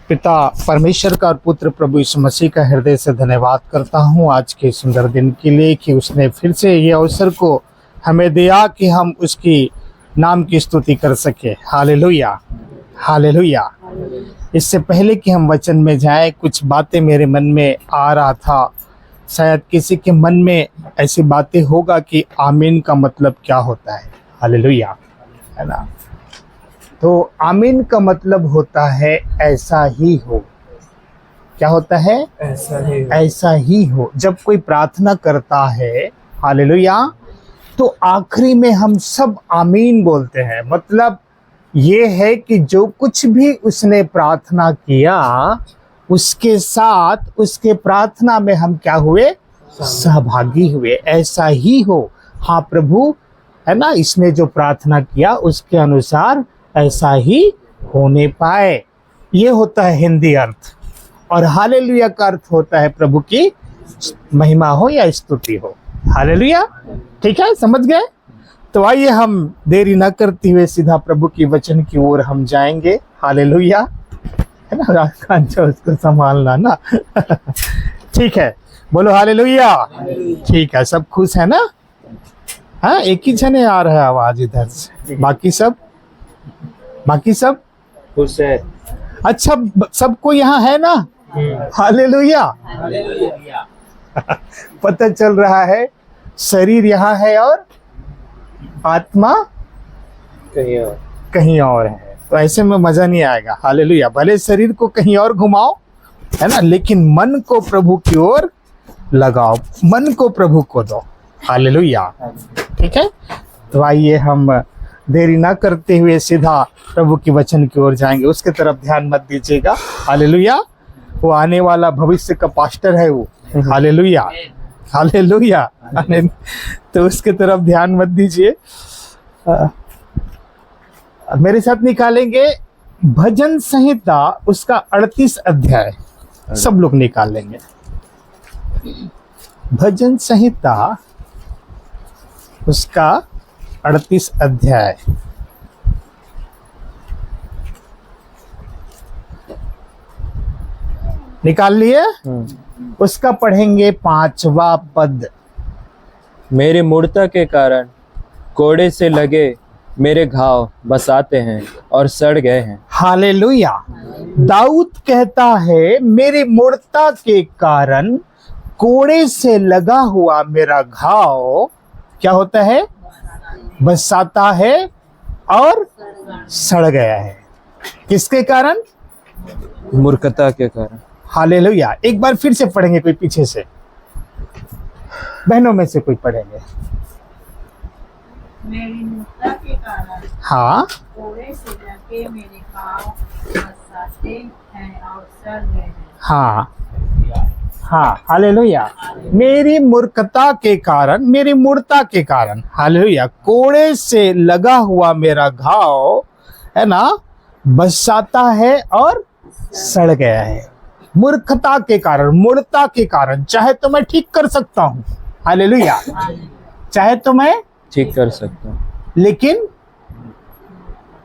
पिता परमेश्वर का और पुत्र प्रभु यीशु मसीह का हृदय से धन्यवाद करता हूँ आज के सुंदर दिन के लिए कि उसने फिर से ये अवसर को हमें दिया कि हम उसकी नाम की स्तुति कर सके। Hallelujah, hallelujah. इससे पहले कि हम वचन में जाएं, कुछ बातें मेरे मन में आ रहा था। शायद किसी के मन में ऐसी बातें होगा कि आमीन का मतलब क्या होता है। हालेलुया, है ना। तो आमीन का मतलब होता है ऐसा ही हो। क्या होता है? ऐसा ही हो। जब कोई प्रार्थना करता है, हालेलुया, तो आखिरी में हम सब आमीन बोलते हैं। मतलब ये है कि जो कुछ भी उसने प्रार्थना किया उसके साथ उसके प्रार्थना में हम क्या हुए? सहभागी हुए। ऐसा ही हो। हाँ प्रभु, है ना, इसने जो प्रार्थना किया उसके अनुसार ऐसा ही होने पाए। ये होता है हिंदी अर्थ। और हालेलुया का अर्थ होता है प्रभु की महिमा हो या स्तुति हो। हालेलुया, ठीक है, समझ गए? तो आइए हम देरी न करते हुए सीधा प्रभु की वचन की ओर हम जाएंगे। हालेलुया, है ना। कांचा उसको संभालना ना। ठीक है, बोलो हालेलुया। ठीक है, सब खुश है ना? हाँ, एक ही जने आ रहा है आवाज इधर से, बाकी सब खुश है। अच्छा, सबको यहाँ है ना? हालेलुया। पता चल रहा है शरीर यहाँ है और आत्मा कहीं और है। तो ऐसे में मजा नहीं आएगा। हालेलुया। भले शरीर को कहीं और घुमाओ, है ना, लेकिन मन को प्रभु की ओर लगाओ, मन को प्रभु को दो। हालेलुया, ठीक है। तो आइए हम देरी ना करते हुए सीधा प्रभु के वचन की ओर जाएंगे। उसके तरफ ध्यान मत दीजिएगा। हालेलुया। वो आने वाला भविष्य का पास्टर है वो। Hallelujah, hallelujah. तो उसके तरफ ध्यान मत दीजिए। मेरे साथ निकालेंगे भजन संहिता, उसका 38 अध्याय। सब लोग निकाल लेंगे। भजन संहिता उसका 38 अध्याय। निकाल लिए? उसका पढ़ेंगे 5वां पद। मेरी मूर्ता के कारण कोड़े से लगे मेरे घाव बसाते हैं और सड़ गए हैं। हालेलुया। दाऊद कहता है मेरी मूर्ता के कारण कोड़े से लगा हुआ मेरा घाव क्या होता है? बसाता है और सड़ गया है। किसके कारण? मूर्खता के कारण। हालेलुया। एक बार फिर से पढ़ेंगे, कोई पीछे से, बहनों में से कोई पढ़ेंगे। मेरी मूर्ता के कारण हाँ, कोड़े से लगे मेरे घाव बसाते हैं और सड़ गए हैं। हाँ, हाँ, हालेलुया। मेरी मूर्खता के कारण, मेरी मूर्ता के कारण, हालेलुया, कोड़े से लगा हुआ मेरा घाव, है ना, बसाता है और सड़ गया है। मूर्खता के कारण, मूर्खता के कारण। चाहे तो मैं ठीक कर सकता हूँ, हालेलुया, चाहे तो मैं ठीक कर सकता हूँ, लेकिन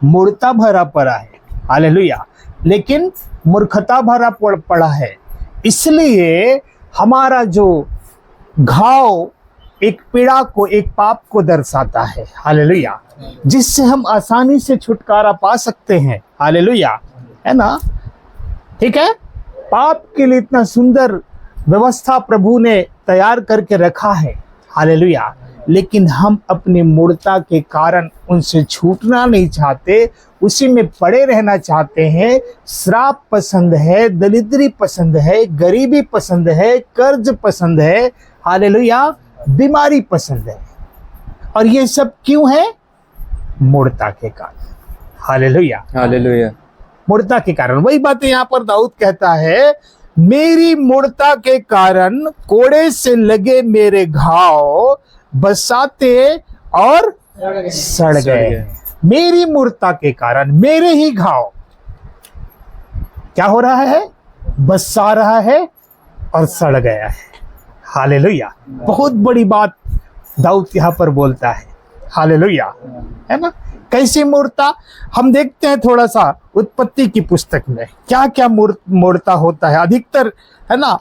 मूर्खता भरा पड़ा है। हालेलुया। लेकिन मूर्खता भरा पड़ा है, इसलिए हमारा जो घाव एक पीड़ा को, एक पाप को दर्शाता है। हालेलुया। जिससे हम आसानी से छुटकारा पा सकते हैं। हालेलुया, है ना, ठीक है। पाप के लिए इतना सुंदर व्यवस्था प्रभु ने तैयार करके रखा है। हालेलुया। लेकिन हम अपनी मूर्खता के कारण उनसे छूटना नहीं चाहते, उसी में पड़े रहना चाहते हैं। श्राप पसंद है, दरिद्री पसंद है, गरीबी पसंद है, कर्ज पसंद है, हालेलुया, बीमारी पसंद है। और ये सब क्यों है? मूर्खता के कारण। Hallelujah, hallelujah. मूर्खता के कारण। वही बात यहाँ पर दाऊद कहता है, मेरी मूर्खता के कारण कोड़े से लगे मेरे घाव बसाते और सड़ गए। मेरी मूर्खता के कारण मेरे ही घाव क्या हो रहा है? बसा रहा है और सड़ गया है। हालेलुया। बहुत बड़ी बात दाऊद यहाँ पर बोलता है। हालेलुया, है ना। कैसी मूर्ता? हम देखते हैं थोड़ा सा उत्पत्ति की पुस्तक में क्या क्या मूर्ता होता है अधिकतर, है ना।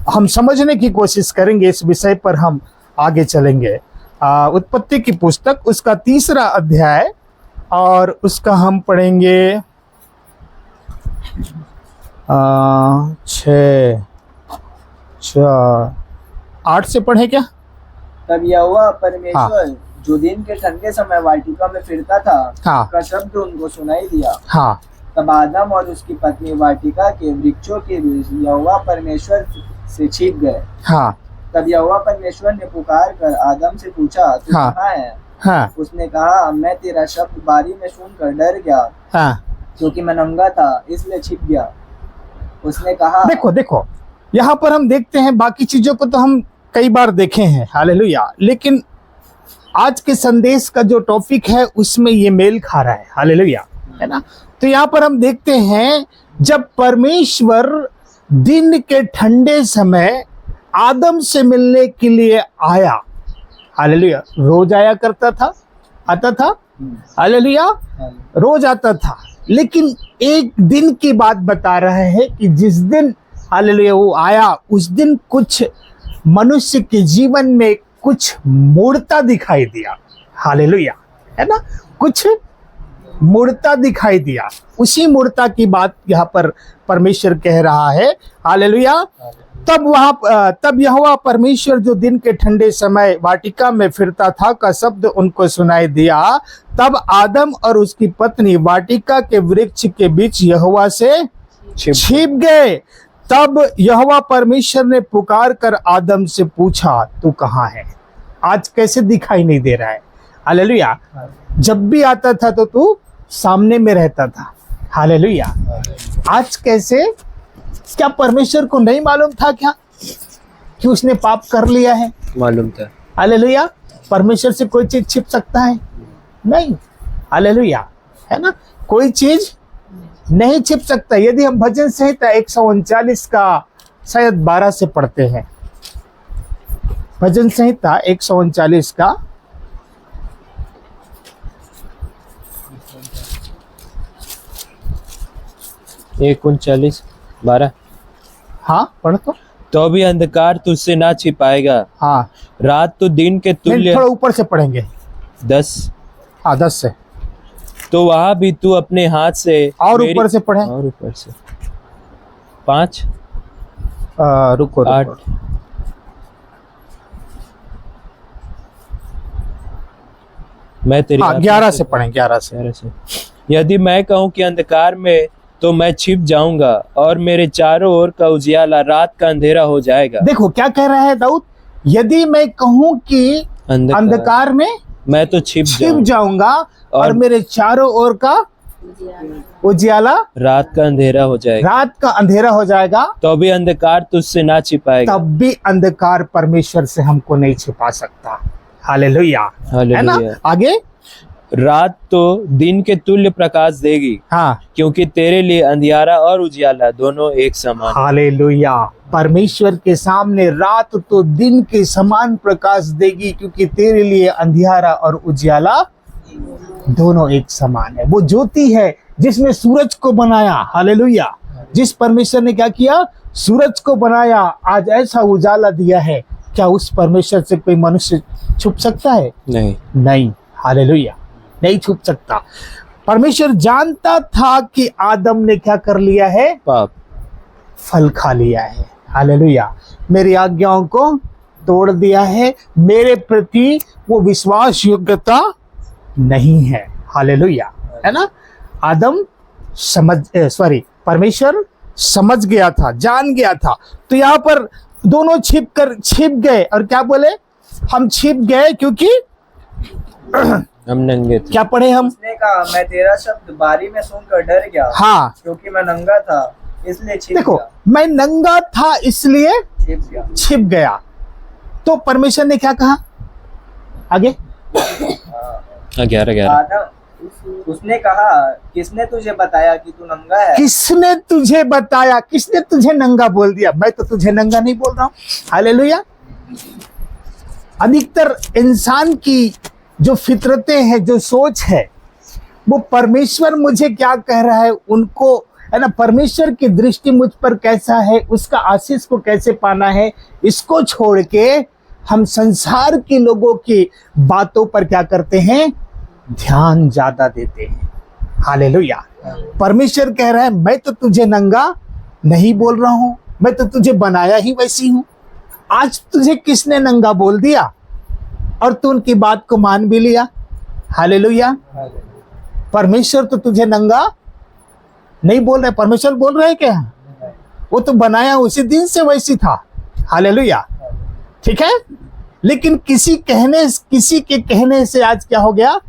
हम समझने की कोशिश करेंगे, इस विषय पर हम आगे चलेंगे। उत्पत्ति की पुस्तक उसका 3रा अध्याय और उसका हम पढ़ेंगे 8 से पढ़े क्या? तब यहोवा परमेश्वर जो दिन के ठंडे समय वाटिका में फिरता था हाँ। का शब्द उनको सुनाई दिया। हाँ। तब आदम और उसकी पत्नी वाटिका के वृक्षों के बीच यहोवा परमेश्वर से छिप गए। हाँ। तब यहोवा परमेश्वर ने पुकार कर आदम से पूछा, तू हाँ। कहाँ है? हाँ। उसने कहा, मैं तेरा शब्द बारी में सुनकर डर गया, हाँ। क्योंकि मैं नंगा था इसलिए छिप गया। उसने कहा, देखो यहाँ पर हम देखते हैं, बाकी चीजों को तो हम कई बार देखे हैं, हालेलुया, लेकिन आज के संदेश का जो टॉपिक है उसमें ये मेल खा रहा है, हालेलुया, है ना। तो यहाँ पर हम देखते हैं जब परमेश्वर दिन के ठंडे समय आदम से मिलने के लिए आया, हालेलुया, रोज आया करता था, आता था, हालेलुया, रोज आता था, लेकिन एक दिन की बात बता रहे हैं कि जिस दिन, हालेलुया, वो आया उस दिन कुछ मनुष्य के जीवन में कुछ मूर्ता दिखाई दिया, हालेलुया, है ना, कुछ मूर्ता दिखाई दिया। उसी मूर्ता की बात यहाँ पर परमेश्वर कह रहा है, हालेलुया। तब यहोवा परमेश्वर जो दिन के ठंडे समय वाटिका में फिरता था का शब्द उनको सुनाई दिया। तब आदम और उसकी पत्नी वाटिका के वृक्ष के बीच यहोवा से छिप गए। तब यहोवा परमेश्वर ने पुकार कर आदम से पूछा, तू कहाँ है? आज कैसे दिखाई नहीं दे रहा है? हालेलुया। जब भी आता था तो तू सामने में रहता था, हालेलुया। आज कैसे? क्या परमेश्वर को नहीं मालूम था क्या कि उसने पाप कर लिया है? मालूम था। हालेलुया। परमेश्वर से कोई चीज छिप सकता है? नहीं, हालेलुया, है ना, कोई चीज नहीं छिप सकता। यदि हम भजन संहिता 139 का शायद 12 से पढ़ते हैं, भजन संहिता 139 का 39:12। हाँ पढ़ तो भी अंधकार तुझसे ना छिपाएगा, हाँ, रात तो दिन के तुल्य। थोड़ा ऊपर से पढ़ेंगे 10। हाँ 10 से, तो वहां भी तू अपने हाथ से और ऊपर से पढ़े, और ऊपर से 5 रुको 8 मैं तेरी 11 से पढ़ें, 11 से। यदि मैं कहूं कि अंधकार में, तो मैं छिप जाऊंगा और मेरे चारों ओर का उजियाला रात का अंधेरा हो जाएगा। देखो क्या कह रहा है दाऊद, यदि मैं कहूं कि अंधकार में मैं तो छिप जाऊंगा और मेरे चारों ओर का उजियाला रात का अंधेरा हो जाएगा, रात का अंधेरा हो जाएगा, तो भी अंधकार तुझसे ना छिपाएगा। तब भी अंधकार परमेश्वर से हमको नहीं छिपा सकता, हालेलुया, है ना। आगे, रात तो दिन के तुल्य प्रकाश देगी, हाँ, क्योंकि तेरे लिए अंधियारा और उजियाला दोनों एक समान। हालेलुया। परमेश्वर के सामने रात तो दिन के समान प्रकाश देगी, क्योंकि तेरे लिए अंधियारा और उजियाला दोनों एक समान है। वो ज्योति है जिसने सूरज को बनाया, हालेलुया, जिस परमेश्वर ने क्या किया, सूरज को बनाया, आज ऐसा उजाला दिया है, क्या उस परमेश्वर से कोई मनुष्य छुप सकता है? नहीं, हालेलुया, नहीं छुप सकता। परमेश्वर जानता था कि आदम ने क्या कर लिया है, पाप, फल खा लिया है, हालेलुया, मेरी आज्ञाओं को तोड़ दिया है, मेरे प्रति वो विश्वास योग्यता नहीं है, हालेलुया, है ना। आदम परमेश्वर समझ गया था, जान गया था। तो यहाँ पर दोनों छिप गए, और क्या बोले, हम छिप गए क्योंकि हम नंगे थे। क्या पढ़े हम? उसने कहा, मैं तेरा शब्द बारी में सुनकर डर गया, हाँ, क्योंकि मैं नंगा था इसलिए छिप देखो, गया। मैं नंगा था इसलिए छिप गया। तो परमेश्वर ने क्या कहा आगे? 11। आदम, उसने कहा, किसने तुझे बताया कि तू नंगा है? किसने तुझे बताया? किसने तुझे नंगा बोल दिया? मैं तो तुझे नंगा नहीं बोल रहा हूँ, हालेलुया। अधिकतर इंसान की जो फितरतें हैं, जो सोच है, वो परमेश्वर मुझे क्या कह रहा है उनको, है ना, परमेश्वर की दृष्टि मुझ पर कैसा है, उसका आशीष को कैसे पाना है, इसको छोड़ के हम संसार के लोगों की बातों पर क्या करते हैं, ध्यान ज्यादा देते हैं। हालेलुया। परमेश्वर कह रहा है मैं तो तुझे नंगा नहीं बोल रहा हूं, मैं तो तुझे बनाया ही वैसी हूं। आज तुझे किसने नंगा बोल दिया और तू उनकी बात को मान भी लिया। हालेलुया। परमेश्वर तो तुझे नंगा नहीं बोल रहे, परमेश्वर बोल रहे क्या, वो तो बनाया उसी दिन से वैसी था। हालेलुया। ठीक है, लेकिन किसी के कहने से आज क्या हो गया,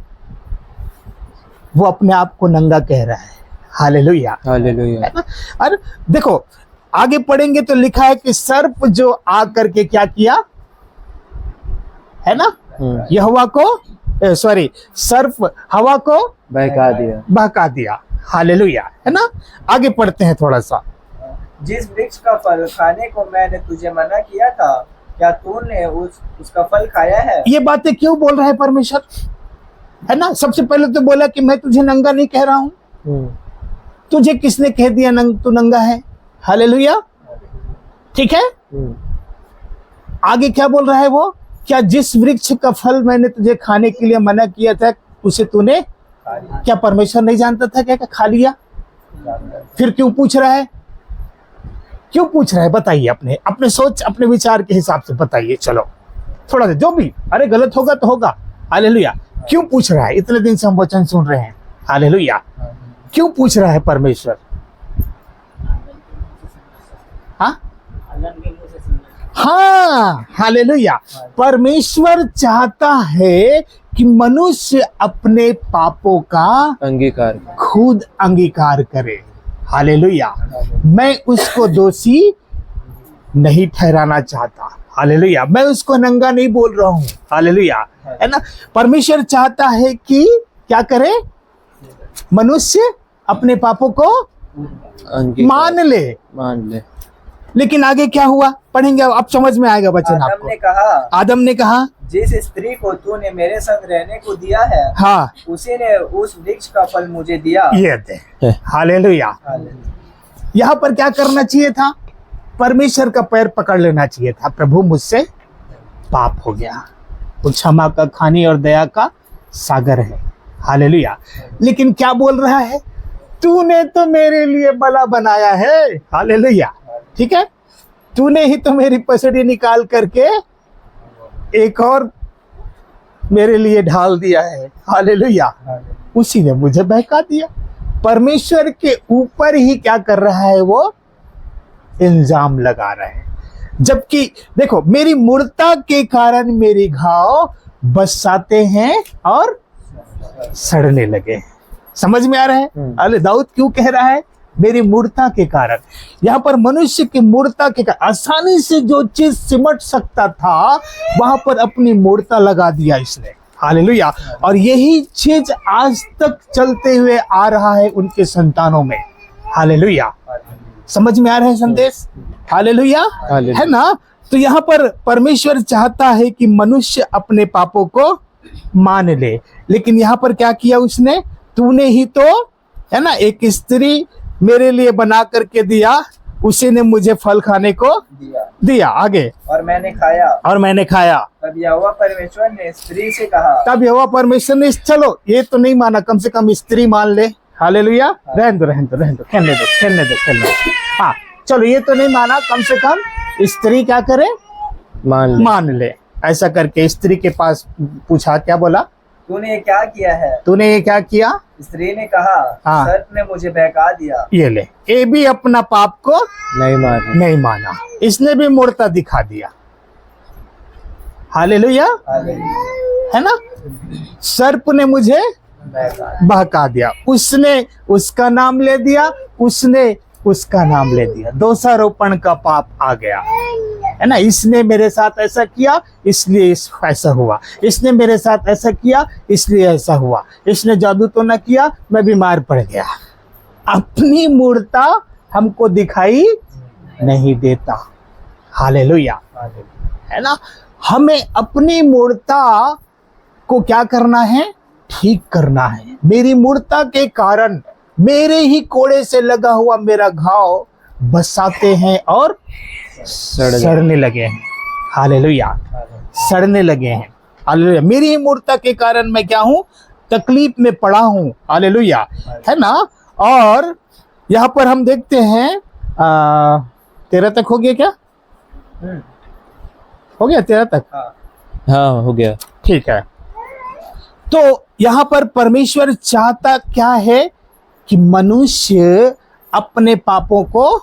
वो अपने आप को नंगा कह रहा है। हालेलुया। हालेलुया। और देखो आगे पढ़ेंगे तो लिखा है कि सर्प जो आ करके क्या किया, है ना, यहोवा को सर्प हवा को बहका दिया। हालेलुया, है ना। आगे पढ़ते हैं थोड़ा सा। जिस वृक्ष का फल खाने को मैंने तुझे मना किया था, क्या तूने उसका फल खाया है? ये बातें क्यों बोल रहा है परमेश्वर, है ना। सबसे पहले तो बोला कि मैं तुझे नंगा नहीं कह रहा हूं। तुझे किसने कह दिया तू नंगा है? हालेलुया। ठीक है, आगे क्या बोल रहा है वो, क्या जिस वृक्ष का फल मैंने तुझे खाने के लिए मना किया था उसे तूने, क्या परमेश्वर नहीं जानता था क्या खा लिया? फिर क्यों पूछ रहा है, क्यों पूछ रहा है बताइए, अपने सोच अपने विचार के हिसाब से बताइए। चलो थोड़ा सा जो भी, अरे गलत होगा तो होगा। हालेलुया। क्यों पूछ रहा है? इतने दिन से हम वचन सुन रहे हैं। हालेलुया। क्यों पूछ रहा है परमेश्वर? हाँ, हालेलुया। परमेश्वर चाहता है कि मनुष्य अपने पापों का खुद अंगीकार करे। हालेलुया। मैं उसको दोषी नहीं ठहराना चाहता। हालेलुया। मैं उसको नंगा नहीं बोल रहा हूँ। हालेलुया, है ना। परमेश्वर चाहता है कि क्या करे, मनुष्य अपने पापों को मान ले। लेकिन आगे क्या हुआ पढ़ेंगे, अब समझ में आएगा वचन आपको। आदम ने कहा जिस स्त्री को तूने मेरे संग रहने को दिया है, हाँ, उसी ने उस वृक्ष का फल मुझे दिया। ये दे। हालेलुया। यहाँ पर क्या करना चाहिए था, परमेश्वर का पैर पकड़ लेना चाहिए था। प्रभु मुझसे पाप हो गया, वो क्षमा का खानी और दया का सागर है। हालेलुया। लेकिन क्या बोल रहा है, तूने तो मेरे लिए भला बनाया है। हालेलुया। ठीक है, तूने ही तो मेरी पसड़ी निकाल करके एक और मेरे लिए ढाल दिया है। हालेलुया। उसी ने मुझे बहका दिया। परमेश्वर के ऊपर ही क्या कर रहा है, वो इल्जाम लगा रहा है। जबकि देखो मेरी मूर्खता के कारण मेरे घाव बसाते हैं और सड़ने लगे। समझ में आ रहा है? अरे दाऊद क्यों कह रहा है, मेरी मूर्खता के कारण। यहाँ पर मनुष्य की मूर्खता के कारण आसानी से जो चीज सिमट सकता था वहां पर अपनी मूर्खता लगा दिया इसने। हालेलुया। और यही चीज आज तक चलते हुए आ रहा है उनके संतानों में। हालेलुया। समझ में आ रहा है संदेश? हालेलुया, है ना। तो यहाँ पर परमेश्वर चाहता है कि मनुष्य अपने पापों को मान ले, लेकिन यहाँ पर क्या किया उसने, तूने ही तो, है ना, एक स्त्री मेरे लिए बना करके दिया, उसी ने मुझे फल खाने को दिया। आगे, और मैंने खाया। तब यहोवा परमेश्वर ने स्त्री से कहा, चलो ये तो नहीं माना, कम से कम स्त्री मान ले। हालेलुया। रहने दो, खेलने दो। हाँ चलो, ये तो नहीं माना, कम से कम स्त्री क्या करे, मान ले। ऐसा करके स्त्री के पास पूछा, क्या बोला, तूने ये क्या किया है? तूने ये क्या किया? स्त्री ने कहा, हाँ, सर्प ने मुझे बहका दिया। ये ले, ये भी अपना पाप को नहीं माना, इसने भी मूर्खता दिखा दिया। हालेलुया, है ना। सर्प ने मुझे बहका दिया, उसने उसका नाम ले दिया, उसने उसका नाम ले दिया। दोषारोपण का पाप आ गया, है ना। इसने मेरे साथ ऐसा किया इसलिए ऐसा हुआ, इसने मेरे साथ ऐसा किया इसलिए ऐसा हुआ, इसने जादू तो न किया, मैं बीमार पड़ गया। अपनी मूर्खता हमको दिखाई नहीं देता। हालेलुया, है ना। हमें अपनी मूर्खता को क्या करना है, ठीक करना है। मेरी मूर्खता के कारण मेरे ही कोड़े से लगा हुआ मेरा घाव बसाते हैं और सड़ने लगे हैं। हालेलुया, सड़ने लगे हैं। हालेलुया, मेरी ही मूर्खता के कारण मैं क्या हूं, तकलीफ में पड़ा हूं। हालेलुया, है ना। और यहाँ पर हम देखते हैं 13 तक हो गया क्या? हो गया 13 तक? हाँ हो गया। ठीक है। तो यहाँ पर परमेश्वर चाहता क्या है कि मनुष्य अपने पापों को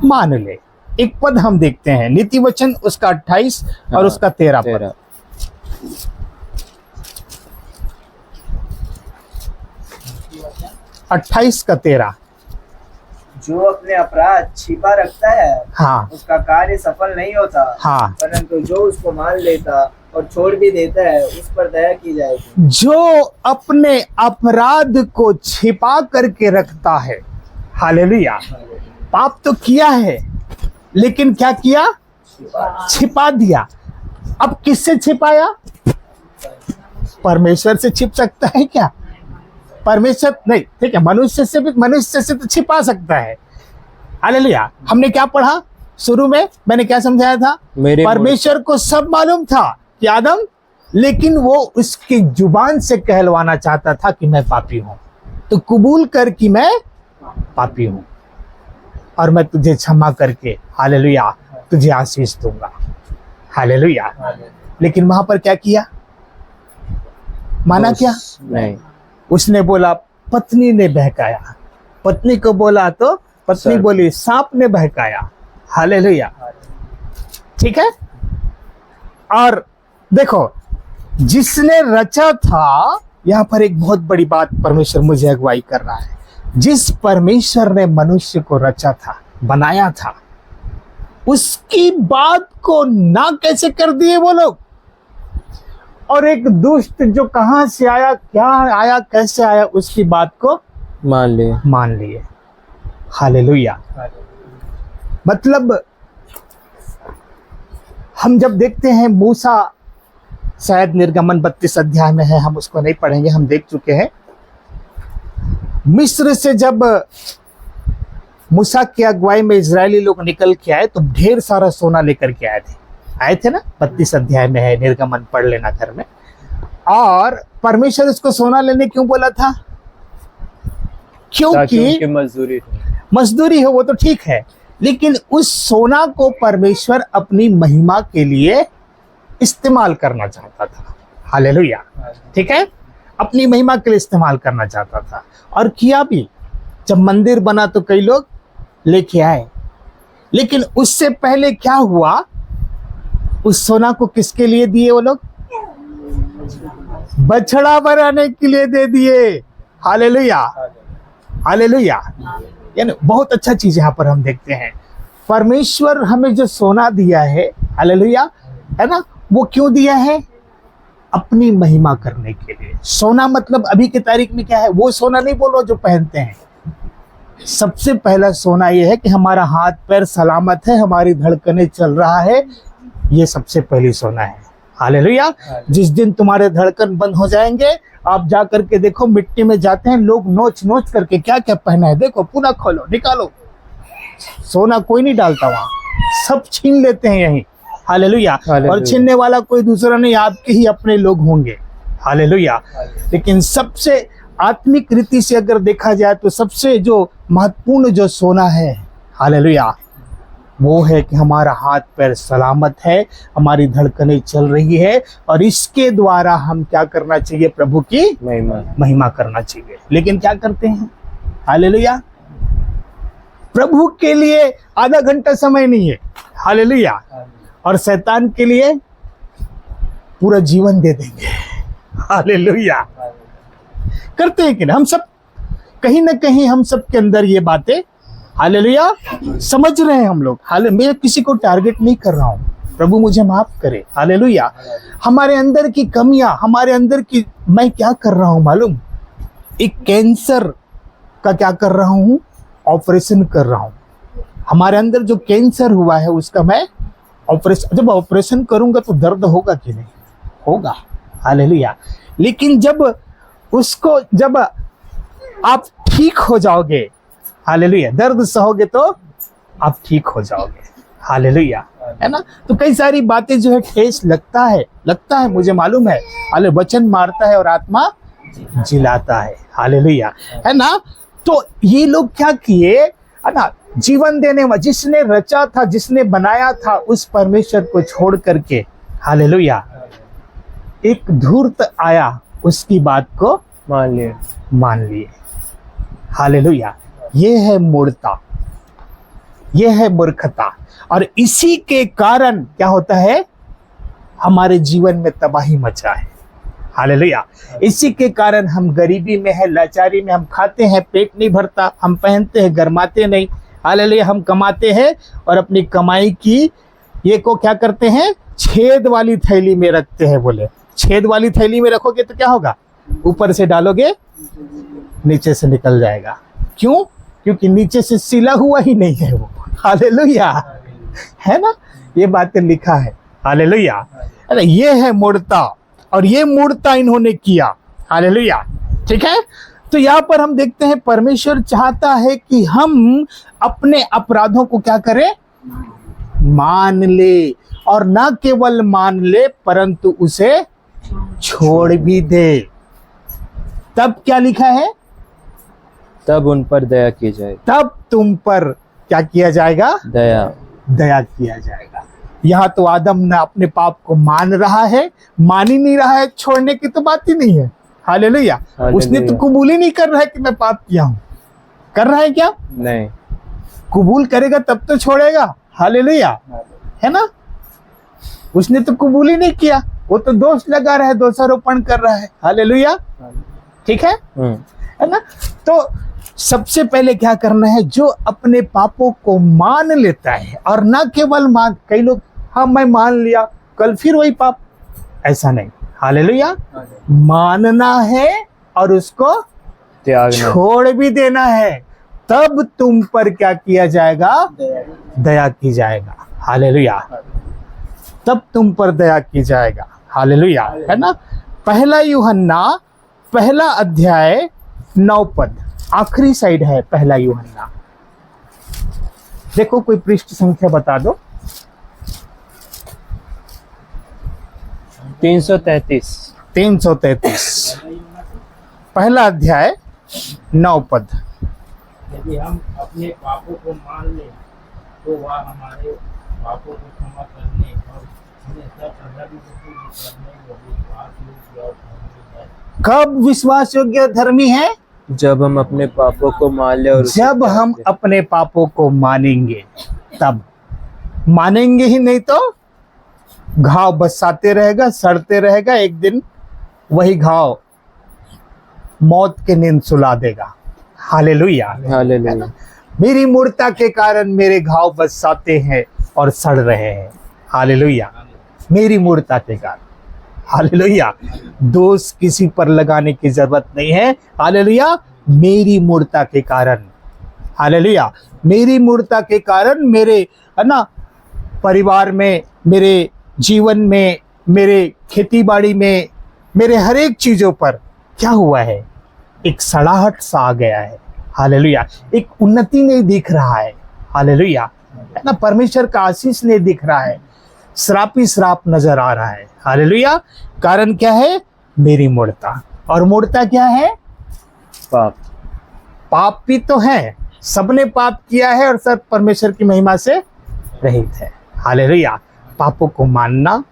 मान ले। एक पद हम देखते हैं, नीति वचन उसका 28 और हाँ, उसका 13 पद। 13। 28 का 13। जो अपने अपराध छिपा रखता है हाँ उसका कार्य सफल नहीं होता, हाँ। परंतु जो उसको मान लेता और छोड़ भी देता है उस पर दया की जाएगी। जो अपने अपराध को छिपा करके रखता है, हालेलुया, पाप तो किया है लेकिन क्या किया, छिपा दिया। अब किससे छिपाया? परमेश्वर से छिप सकता है क्या? परमेश्वर नहीं, ठीक है, मनुष्य से भी, मनुष्य से तो छिपा सकता है। हालेलुया। हमने क्या पढ़ा शुरू में, मैंने क्या समझाया था? परमेश्वर को सब मालूम था कि आदम, लेकिन वो उसकी जुबान से कहलवाना चाहता था कि मैं पापी हूं, तो कबूल कर कि मैं पापी हूं और मैं तुझे क्षमा करके, हालेलुया, तुझे आशीष दूंगा। हालेलुया। लेकिन वहां पर क्या किया? माना क्या? नहीं, उसने बोला, पत्नी ने बहकाया। पत्नी को बोला तो पत्नी सर। बोली सांप ने बहकाया। हालेलुया, ठीक है। और देखो, जिसने रचा था, यहां पर एक बहुत बड़ी बात परमेश्वर मुझे अगुवाई कर रहा है। जिस परमेश्वर ने मनुष्य को रचा था, बनाया था, उसकी बात को ना कैसे कर दिए वो लोग। और एक दुष्ट जो कहां से आया, क्या आया, कैसे आया, उसकी बात को मान लिए। हालेलुया। मतलब हम जब देखते हैं मूसा, शायद निर्गमन 32 अध्याय में है, हम उसको नहीं पढ़ेंगे, हम देख चुके हैं। मिस्र से जब मूसा की अगुवाई में इजरायली लोग निकल के आए तो ढेर सारा सोना लेकर के आए थे ना, 32 अध्याय में है, निर्गमन पढ़ लेना घर में। और परमेश्वर उसको सोना लेने क्यों बोला था? क्योंकि मजदूरी हो, वो तो ठीक है, लेकिन उस सोना को परमेश्वर अपनी महिमा के लिए इस्तेमाल करना चाहता था। हालेलुया, ठीक है, अपनी महिमा के लिए इस्तेमाल करना चाहता था और किया भी। जब मंदिर बना तो कई लोग लेके आए, लेकिन उससे पहले क्या हुआ, उस सोना को किसके लिए दिए वो लोग? बछड़ा बनाने के लिए दे दिए। Hallelujah, hallelujah. यानी बहुत अच्छा चीज यहाँ पर हम देखते हैं, परमेश्वर हमें जो सोना दिया है, हालेलुया, है ना, वो क्यों दिया है? अपनी महिमा करने के लिए। सोना मतलब अभी की तारीख में क्या है, वो सोना नहीं बोलो जो पहनते हैं। सबसे पहला सोना ये है कि हमारा हाथ पैर सलामत है, हमारी धड़कनें चल रहा है, ये सबसे पहली सोना है। हालेलुया। जिस दिन तुम्हारे धड़कन बंद हो जाएंगे, आप जा करके देखो, मिट्टी में जाते हैं लोग, नोच नोच करके क्या क्या पहना है, देखो, पूरा खोलो, निकालो, सोना कोई नहीं डालता वहां, सब छीन लेते हैं यहीं। हालेलुया। और छीनने वाला कोई दूसरा नहीं, आपके ही अपने लोग होंगे। हालेलुया। लेकिन सबसे आत्मिक रीति से अगर देखा जाए तो सबसे जो महत्वपूर्ण जो सोना है, हालेलुया, वो है कि हमारा हाथ पैर सलामत है, हमारी धड़कनें चल रही है, और इसके द्वारा हम क्या करना चाहिए? प्रभु की महिमा करना चाहिए। लेकिन क्या करते हैं? हालेलुया, प्रभु के लिए आधा घंटा समय नहीं है। हालेलुया। और शैतान के लिए पूरा जीवन दे देंगे। हालेलुया। करते हैं कि नहीं? हम सब कहीं ना कहीं, हम सब के अंदर ये बातें, हालेलुया, समझ रहे हैं हम लोग। मैं किसी को टारगेट नहीं कर रहा हूं, प्रभु मुझे माफ करे। हालेलुया। हमारे अंदर की कमियां, हमारे अंदर की, मैं क्या कर रहा हूं मालूम? एक कैंसर का क्या कर रहा हूं? ऑपरेशन कर रहा हूं। हमारे अंदर जो कैंसर हुआ है उसका मैं ऑपरेशन, जब ऑपरेशन करूंगा तो दर्द होगा कि नहीं? होगा। हालेलुया। लेकिन जब उसको जब आप ठीक हो जाओगे, हालेलुया, दर्द सहोगे तो आप ठीक हो जाओगे, हालेलुया, है ना। तो कई सारी बातें जो है ठेस लगता है, मुझे मालूम है, हाले वचन मारता है और आत्मा जिलाता है, हालेलुया, है ना। तो ये लोग क्या किए, है ना, जीवन देने वाला, जिसने रचा था, जिसने बनाया था, उस परमेश्वर को छोड़ करके, हालेलुया, एक धूर्त आया, उसकी बात को मान लिए, हालेलुया। ये है मूर्खता, ये है मूर्खता, और इसी के कारण क्या होता है, हमारे जीवन में तबाही मचा है, हालेलुया। इसी के कारण हम गरीबी में है, लाचारी में, हम खाते हैं पेट नहीं भरता, हम पहनते हैं गरमाते नहीं, हालेलुया। हम कमाते हैं और अपनी कमाई की ये को क्या करते हैं, छेद वाली थैली में रखते हैं। बोले छेद वाली थैली में रखोगे तो क्या होगा, ऊपर से डालोगे नीचे से निकल जाएगा। क्यों? क्योंकि नीचे से सिला हुआ ही नहीं है वो, हालेलुया, है ना। ये बातें लिखा है, हालेलुया। अरे ये है मूर्खता, और ये मूर्खता इन्होंने किया, हालेलुया, ठीक है। तो यहाँ पर हम देखते हैं परमेश्वर चाहता है कि हम अपने अपराधों को क्या करें, मान ले, और न केवल मान ले परंतु उसे छोड़ भी दे। तब क्या लिखा है, तब उन पर दया की जाए, तब तुम पर क्या किया जाएगा, दया किया जाएगा। यहाँ तो आदम ने अपने पाप को मान रहा है, मान ही नहीं रहा है, छोड़ने की तो बात ही नहीं है, हालेलुया। उसने तो कबूल ही नहीं कर रहा है कि मैं पाप किया हूं, कर रहा है क्या, नहीं, कबूल करेगा तब तो छोड़ेगा, हालेलुया, है ना। उसने तो कबूल ही नहीं किया, वो तो दोष लगा रहा है, दोषारोपण कर रहा है, हालेलुया, ठीक है ना। तो सबसे पहले क्या करना है, जो अपने पापों को मान लेता है, और ना केवल मान, कई लोग हाँ मैं मान लिया, कल फिर वही पाप, ऐसा नहीं, हालेलुया। मानना है और उसको त्यागना, छोड़ भी देना है, तब तुम पर क्या किया जाएगा, दया की जाएगा, हालेलुया, तब तुम पर दया की जाएगा, हालेलुया, है ना। पहला यूहन्ना पहला अध्याय 9 पद, आखिरी साइड है पहला यूहन्ना। देखो कोई पृष्ठ संख्या बता दो। 333 पहला अध्याय 9 पद। यदि हम अपने पापों को मान लें तो वह हमारे पापों को क्षमा करने और हमें सब अधर्म को दूर करने में विश्वास योग्य और धर्मी है। कब विश्वास योग्य और धर्मी है? जब हम अपने पापों को मान ले, और जब हम अपने पापों को मानेंगे, तब मानेंगे ही नहीं तो घाव बसाते रहेगा, सड़ते रहेगा, एक दिन वही घाव मौत के नींद सुला देगा, हालेलुया, हालेलुया। मेरी मूर्खता के कारण मेरे घाव बसाते हैं और सड़ रहे हैं, हालेलुया, मेरी मूर्खता के कारण, हालेलुया। दोष किसी पर लगाने की जरूरत नहीं है, हालेलुया, मेरी मूर्खता के कारण, हालेलुया, मेरी मूर्खता के कारण मेरे, है ना, परिवार में, मेरे जीवन में, मेरे खेती बाड़ी में, मेरे हर एक चीजों पर क्या हुआ है, एक सड़ाहट सा आ गया है, हालेलुया, एक उन्नति नहीं दिख रहा है, हालेलुया, है ना, परमेश्वर का आशीष नहीं दिख रहा है, श्राप ही श्राप नजर आ रहा है, हालेलुया। कारण क्या है, मेरी मूर्खता, और मूर्खता क्या है, पाप, पाप भी तो है, सबने पाप किया है और सब परमेश्वर की महिमा से रहित है, हालेलुया। पापों को मानना,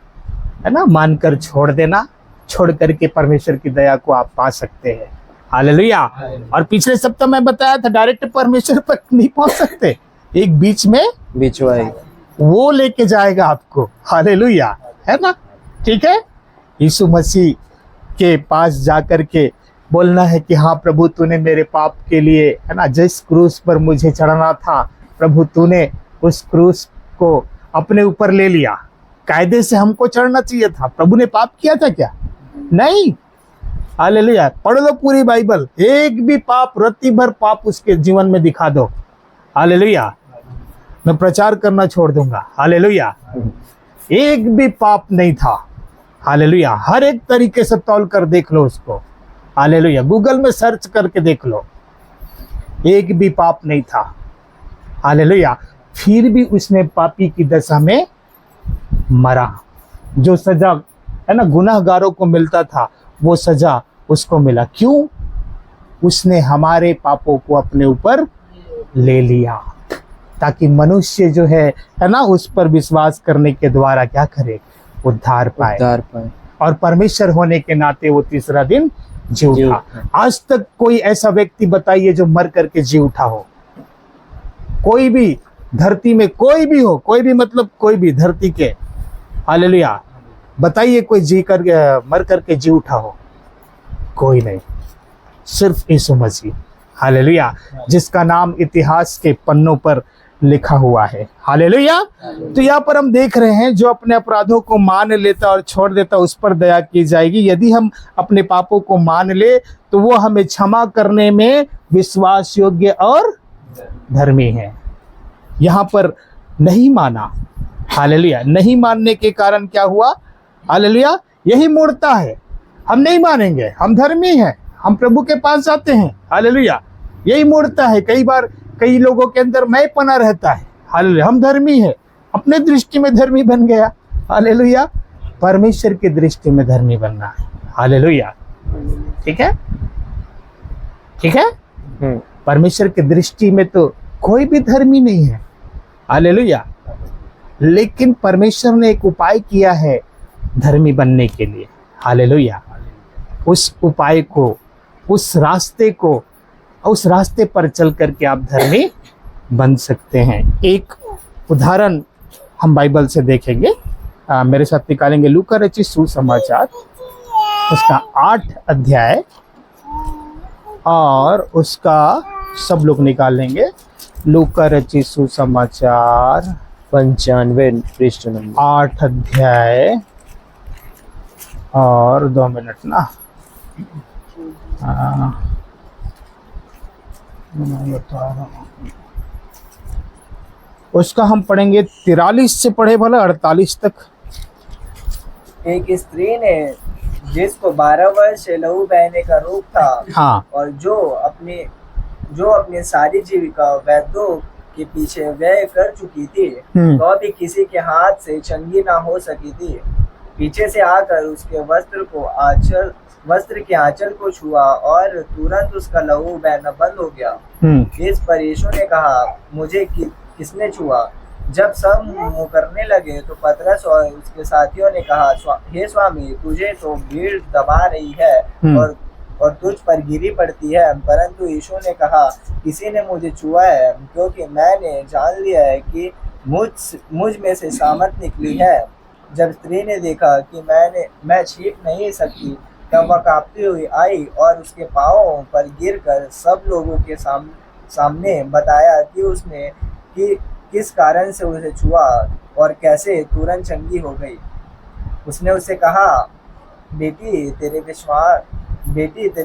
है ना, मानकर छोड़ देना, छोड़ करके परमेश्वर की दया को आप पा सकते हैं, हालेलुया। और पिछले सप्ताह मैं बताया था डायरेक्ट परमेश्वर पर नहीं पहुंच सकते, एक बीच में बिचवाई, वो लेके जाएगा आपको, हालेलुया, है ना, ठीक है। यीशु मसीह के पास जाकर के बोलना है कि हाँ प्रभु तूने मेरे पाप के लिए, है ना, जिस क्रूस पर मुझे चढ़ना था, प्रभु तूने उस क्रूस को अपने ऊपर ले लिया, कायदे से हमको चढ़ना चाहिए था, प्रभु ने पाप किया था क्या, नहीं, हालेलुया। पढ़ लो पूरी बाइबल, एक भी पाप, रत्ती भर पाप उसके जीवन में दिखा दो, हालेलुया, मैं प्रचार करना छोड़ दूंगा, हालेलुया, एक भी पाप नहीं था, हालेलुया, हर एक तरीके से तौल कर देख लो उसको, हालेलुया। गूगल में सर्च करके देख लो, एक भी पाप नहीं था। हालेलुया। फिर भी उसने पापी की दशा में मरा। जो सजा है ना गुनाहगारों को मिलता था, वो सजा उसको मिला। क्यों? उसने हमारे पापों को अपने ऊपर ले लिया, ताकि मनुष्य जो है ना उस पर विश्वास करने के द्वारा क्या करे? उद्धार पाए। उद्धार पाए। और परमेश्वर होने के नाते वो तीसरा दिन जी उठा। आज तक कोई ऐसा व्यक्ति बताइए जो मर करके जी उठा हो? कोई भी धरती में कोई भी हो, कोई भी मतलब कोई भी धरती के, हालेलुया, बताइए कोई मर करके जी उठा हो? कोई नहीं, सिर्फ यीशु मसीह, हालेलुया, जिसका नाम इतिहास के पन्नों पर लिखा हुआ है। हालेलुया। तो यहाँ पर हम देख रहे हैं, जो अपने अपराधों को मान लेता और छोड़ देता उस पर दया की जाएगी। यदि हम अपने पापों को मान ले तो वो हमें क्षमा करने में विश्वास योग्य और धर्मी है। यहाँ पर नहीं माना, हालेलुया, नहीं मानने के कारण क्या हुआ? हालेलुया, यही मूर्खता है। हम नहीं मानेंगे, हम धर्मी हैं, हम प्रभु के पास जाते हैं, हालेलुया, यही मूर्खता है। कई बार कई लोगों के अंदर मैं पना रहता है, हालेलुया, हम धर्मी है, अपने दृष्टि में धर्मी बन गया, हालेलुया। परमेश्वर की दृष्टि में धर्मी बनना है, हालेलुया। ठीक है, ठीक है। परमेश्वर की दृष्टि में तो कोई भी धर्मी नहीं है, हालेलुया। लेकिन परमेश्वर ने एक उपाय किया है धर्मी बनने के लिए, हालेलुया। उस उपाय को, उस रास्ते पर चल करके आप धर्मी बन सकते हैं। एक उदाहरण हम बाइबल से देखेंगे। मेरे साथ निकालेंगे लूका रचित सुसमाचार, उसका 8 अध्याय, और उसका सब लोग निकाल लेंगे। लूका रचित सुसमाचार 95 पृष्ठ नंबर 8 अध्याय, और 2 मिनट ना, मैं बता रहा हूँ। उसका हम पढ़ेंगे 43 से पढ़े भला 48 तक। एक स्त्री ने जिसको 12 वर्ष से लहू बहने का रोग था, हाँ, और जो अपनी सारी जीविका वैद्यों के पीछे व्यय कर चुकी थी, तो भी किसी के हाथ से चंगी ना हो सकी थी, पीछे से आकर उसके वस्त्र के आंचल को छुआ और तुरंत उसका लहू बहना बंद हो गया। इस पर यीशु ने कहा, मुझे किसने छुआ? जब सब मुंह करने लगे तो पतरस और उसके साथियों ने कहा, हे स्वामी, तुझे तो भीड़ दबा रही है और तुझ पर गिरी पड़ती है। परंतु यीशु ने कहा, किसी ने मुझे छुआ है, क्योंकि मैंने जान लिया है कि मुझ में से सामर्थ निकली है। जब स्त्री ने देखा कि मैं छींक नहीं सकती, तब वह कांपती हुई आई और उसके पांवों पर गिरकर सब लोगों के सामने बताया कि उसने किस कारण से उसे छुआ और कैसे तुरंत चंगी हो गई। उसने उससे कहा, बेटी तेरे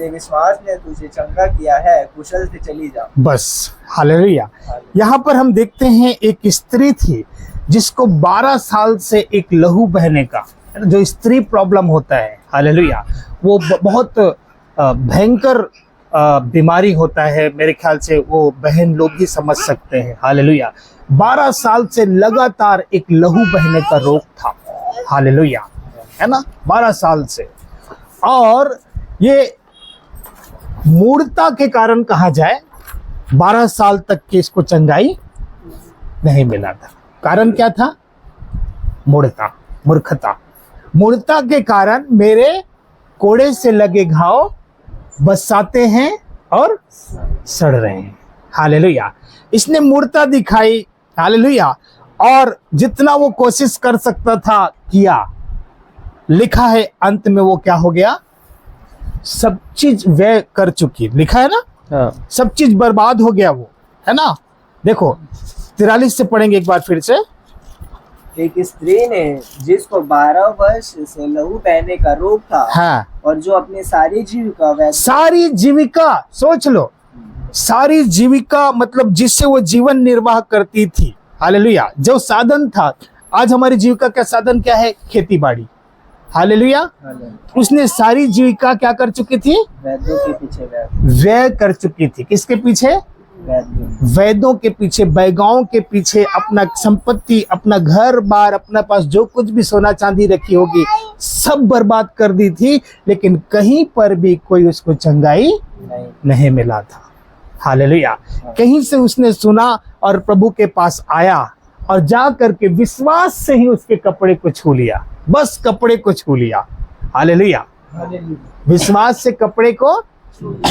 विश्वास ने तुझे चंगा किया है, कुशल से चली जा। बस, हालेलुया। यहाँ पर हम देखते हैं एक स्त्री थी जिसको 12 साल से एक लहू बहने का, जो स्त्री प्रॉब्लम होता है, हालेलुया, वो बहुत भयंकर बीमारी होता है। मेरे ख्याल से वो बहन लोग ही समझ सकते हैं, हालेलुया। 12 साल से लगातार एक लहू बहने का रोग था, हालेलुया, है ना, 12 साल से। और ये मूर्खता के कारण कहा जाए, 12 साल तक की इसको चंगाई नहीं मिला था। कारण क्या था? मूर्खता के कारण मेरे कोड़े से लगे घाव बसाते हैं और सड़ रहे हैं, हालेलुया। इसने मूर्खता दिखाई, हालेलुया, और जितना वो कोशिश कर सकता था किया। लिखा है अंत में वो क्या हो गया? सब चीज व्यय कर चुकी, लिखा है ना, हाँ। सब चीज बर्बाद हो गया वो, है ना। देखो 43 से पढ़ेंगे एक बार फिर से। एक स्त्री ने जिसको 12 वर्ष से लहू बहने का रोग था, हाँ, और जो अपनी सारी जीविका सोच लो, सारी जीविका मतलब जिससे वो जीवन निर्वाह करती थी, हालेलुया, जो साधन था। आज हमारी जीविका का साधन क्या है? खेती बाड़ी, हालेलुया। उसने सारी जीविका क्या कर चुकी थी? वैद्यों के पीछे व्यय कर चुकी थी। किसके पीछे? वैद्यों के पीछे, बैगाओं के पीछे। अपना संपत्ति, अपना घर बार, अपना पास जो कुछ भी सोना चांदी रखी होगी सब बर्बाद कर दी थी, लेकिन कहीं पर भी कोई उसको चंगाई नहीं मिला था। हालेलुया। कहीं से उसने सुना और प्रभु के पास आया और जा करके विश्वास से ही उसके कपड़े को छू लिया, बस कपड़े को छू लिया। हालेलुया। विश्वास से कपड़े को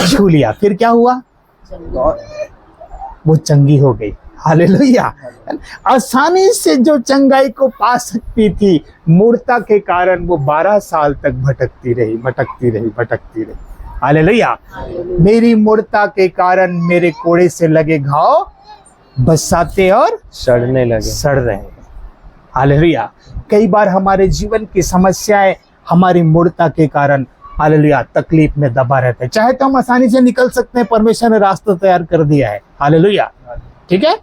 छू लिया। फिर क्या हुआ? वो चंगी हो गई। हालेलुया। आसानी से जो चंगाई को पा सकती थी, मूर्ता के कारण वो 12 साल तक भटकती रही। हालेलुया। मेरी मूर्ता के कारण मेरे कोड़े से लगे घाव बसाते और सड़ रहे हैं। हालेलुया। कई बार हमारे जीवन की समस्याएं हमारी मूर्ता के कारण, हालेलुया, तकलीफ में दबा रहते हैं। चाहे तो हम आसानी से निकल सकते हैं, परमेश्वर ने रास्ता तैयार कर दिया है। हालेलुया। ठीक है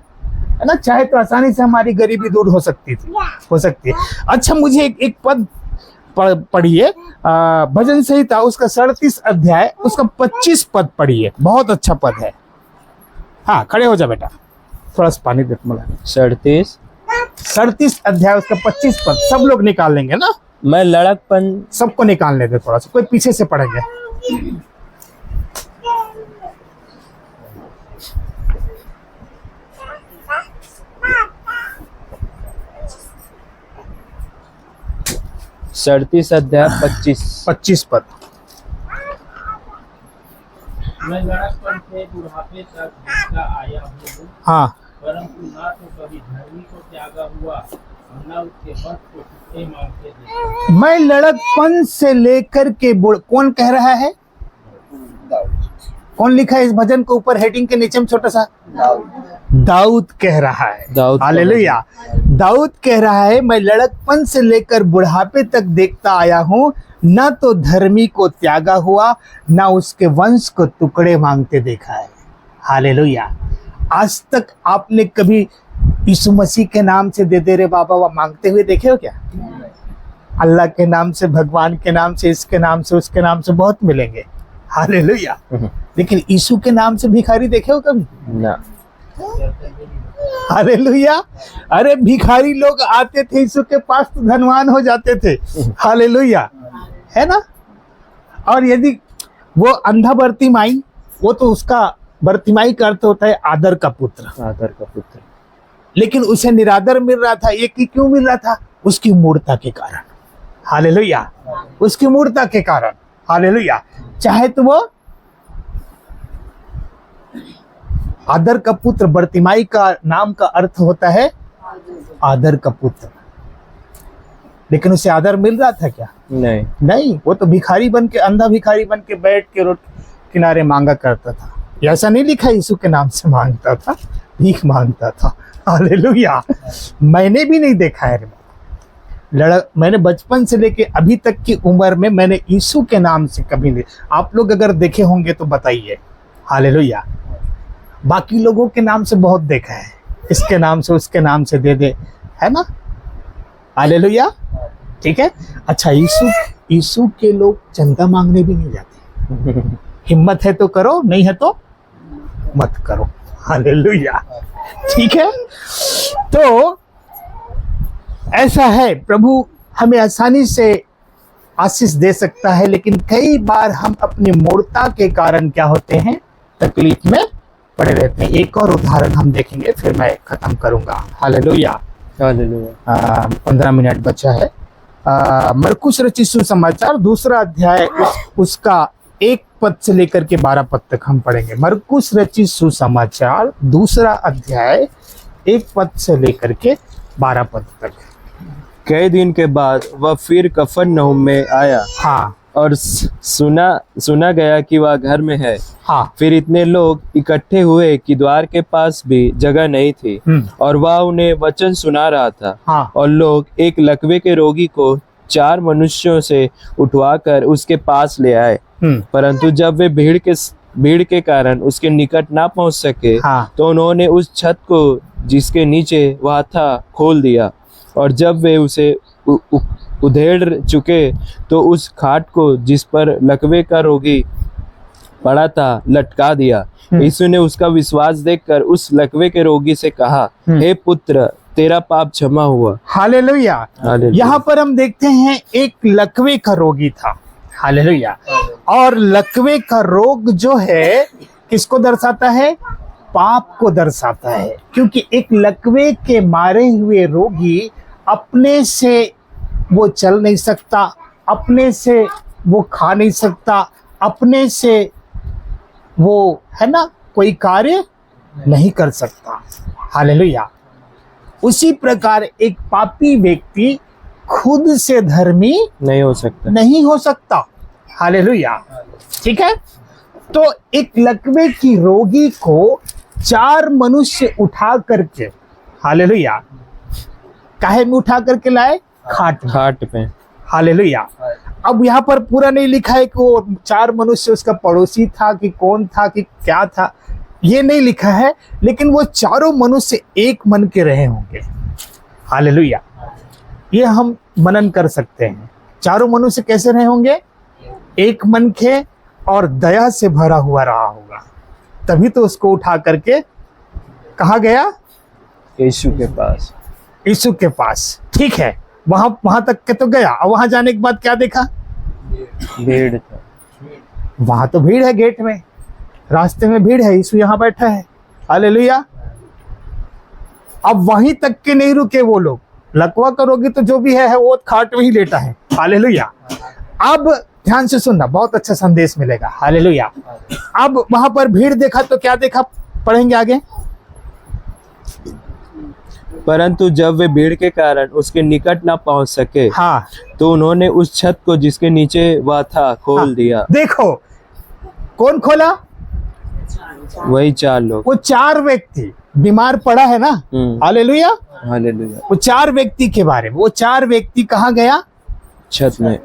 ना? चाहे तो आसानी से हमारी गरीबी दूर हो सकती है। अच्छा, मुझे एक पद पढ़िए, भजन संहिता उसका 37 अध्याय उसका 25 पद पढ़िए। बहुत अच्छा पद है। हाँ, खड़े हो जा बेटा, थोड़ा सा पानी दे मला। 37 अध्याय उसका 25 पद सब लोग निकाल लेंगे ना? मैं लड़कपन, सबको निकालने दे, थोड़ा सा कोई पीछे से पढ़ेंगे। सड़तीस अध्याय 25 पद। मैं लड़कपन से बुढ़ापे तक देखता आया हूँ, हाँ, परंतु ना तो कभी धर्मी को त्यागा हुआ और न उसके वंश को कुत्ते मांगते देखा। मैं लड़कपन से लेकर के कौन कह रहा है? कौन लिखा है इस भजन को? ऊपर हेडिंग के नीचे में छोटा सा दाऊद कह रहा है। हालेलुया। दाऊद कह रहा है, मैं लड़कपन से लेकर बुढ़ापे तक देखता आया हूँ, न तो धर्मी को त्यागा हुआ, न उसके वंश को टुकड़े मांगते देखा है। हालेलुया। आज तक आपने कभी यीशु मसीह के नाम से दे दे रे बाबा वो मांगते हुए देखे हो क्या? अल्लाह के नाम से, भगवान के नाम से, इसके नाम से, उसके नाम से बहुत मिलेंगे। हालेलुया। लेकिन यीशु के नाम से भिखारी देखे हो कभी? ना। हालेलुया। अरे भिखारी लोग आते थे यीशु के पास तो धनवान हो जाते थे। हालेलुया, है ना? और यदि वो अंधा बर्तिमाई, वो तो उसका बर्तिमाई का अर्थ होता है आदर का पुत्र। लेकिन उसे निरादर मिल रहा था। ये क्यों मिल रहा था? उसकी मूर्ता के कारण। हालेलुया। उसकी मूर्ता के कारण। हालेलुया। चाहे तो वो आदर का पुत्र, बर्तिमाई का नाम का अर्थ होता है आदर का पुत्र, लेकिन उसे आदर मिल रहा था क्या? नहीं, वो तो भिखारी बन के, अंधा भिखारी बन के बैठ के रोड किनारे मांगा करता था। ऐसा नहीं लिखा यीशु के नाम से मांगता था, भीख मांगता था। हालेलुया। मैंने भी नहीं देखा है। मैंने बचपन से लेके अभी तक की उम्र में मैंने यीशु के नाम से कभी नहीं। आप लोग अगर देखे होंगे तो बताइए। हालेलुया। बाकी लोगों के नाम से बहुत देखा है, इसके नाम से, उसके नाम से दे दे, है ना? हालेलुया। ठीक है। अच्छा, यीशु के लोग चंदा मांगने भी नहीं जाते। हिम्मत है तो करो, नहीं है तो मत करो। हालेलुया। ठीक है। तो ऐसा है, प्रभु हमें आसानी से आशीष दे सकता है, लेकिन कई बार हम अपनी मूर्ता के कारण क्या होते हैं? तकलीफ में पड़े रहते हैं। एक और उदाहरण हम देखेंगे, फिर मैं खत्म करूंगा। हालेलुया। 15 मिनट बचा है। मरकुस रचित सुसमाचार 2 अध्याय उसका 1 पद से लेकर के 12 पद तक हम पढ़ेंगे। मरकुस रचित सुसमाचार 2 अध्याय 1 पद से लेकर के 12 पद तक। कई दिन के बाद वह फिर कफरनहूम में आया। हाँ। और सुना गया कि वह घर में है। हाँ। फिर इतने लोग इकट्ठे हुए कि द्वार के पास भी जगह नहीं थी, और वह उन्हें वचन सुना रहा था। हाँ। और लोग एक लकवे के रोगी को 4 मनुष्यों से उठवाकर उसके पास ले आए, परंतु जब वे भीड़ के कारण उसके निकट ना पहुंच सके, हाँ। तो उन्होंने उस छत को जिसके नीचे वह था खोल दिया, और जब वे उसे उधेड़ चुके तो उस खाट को जिस पर लकवे का रोगी पड़ा था लटका दिया। यीशु ने उसका विश्वास देखकर उस लकवे के रोगी से कहा, हे पुत्र, तेरा पाप क्षमा हुआ। हालेलुया। हालेलुया। यहाँ पर हम देखते हैं एक लकवे का रोगी था। हालेलुया। और लकवे का रोग जो है किसको दर्शाता है? पाप को दर्शाता है, क्योंकि एक लकवे के मारे हुए रोगी अपने से वो चल नहीं सकता, अपने से वो खा नहीं सकता, अपने से वो है ना कोई कार्य नहीं कर सकता। हालेलुया। उसी प्रकार एक पापी व्यक्ति खुद से धर्मी नहीं हो सकता। हालेलुया। ठीक है। तो एक लकवे की रोगी को 4 मनुष्य उठा करके, हालेलुया, काहे में उठा करके लाए? खाट पे। हालेलुया। अब यहाँ पर पूरा नहीं लिखा है कि वो 4 मनुष्य उसका पड़ोसी था कि कौन था कि क्या था, ये नहीं लिखा है, लेकिन वो चारों मनुष्य एक मन के रहे होंगे। हालेलुया। ये हम मनन कर सकते हैं। चारों मनुष्य कैसे रहे होंगे? एक मन के और दया से भरा हुआ रहा होगा, तभी तो उसको उठा करके कहाँ गया? यीशु के पास। यीशु के पास। ठीक है, वहां तक के तो गया। और वहां जाने के बाद क्या देखा? भीड़ था। वहां तो भीड़ है, गेट में, रास्ते में भीड़ है, यीशु यहाँ बैठा है। हालेलुया। अब वहीं तक के नहीं रुके वो लोग। लकवा करोगे तो जो भी है वो खाट में ही लेटा है। हालेलुया। अब ध्यान से सुनना, बहुत अच्छा संदेश मिलेगा। हालेलुया। अब वहां पर भीड़ देखा तो क्या देखा? पढ़ेंगे आगे। परंतु जब वे भीड़ के कारण उसके निकट ना पहुंच सके, हाँ, तो उन्होंने उस छत को जिसके नीचे वह था खोल दिया। देखो कौन खोला? वही 4 लोग। वो 4 व्यक्ति बीमार पड़ा है ना। हालेलुया। हालेलुया। वो 4 व्यक्ति के बारे में, वो 4 व्यक्ति कहाँ गया? छत में।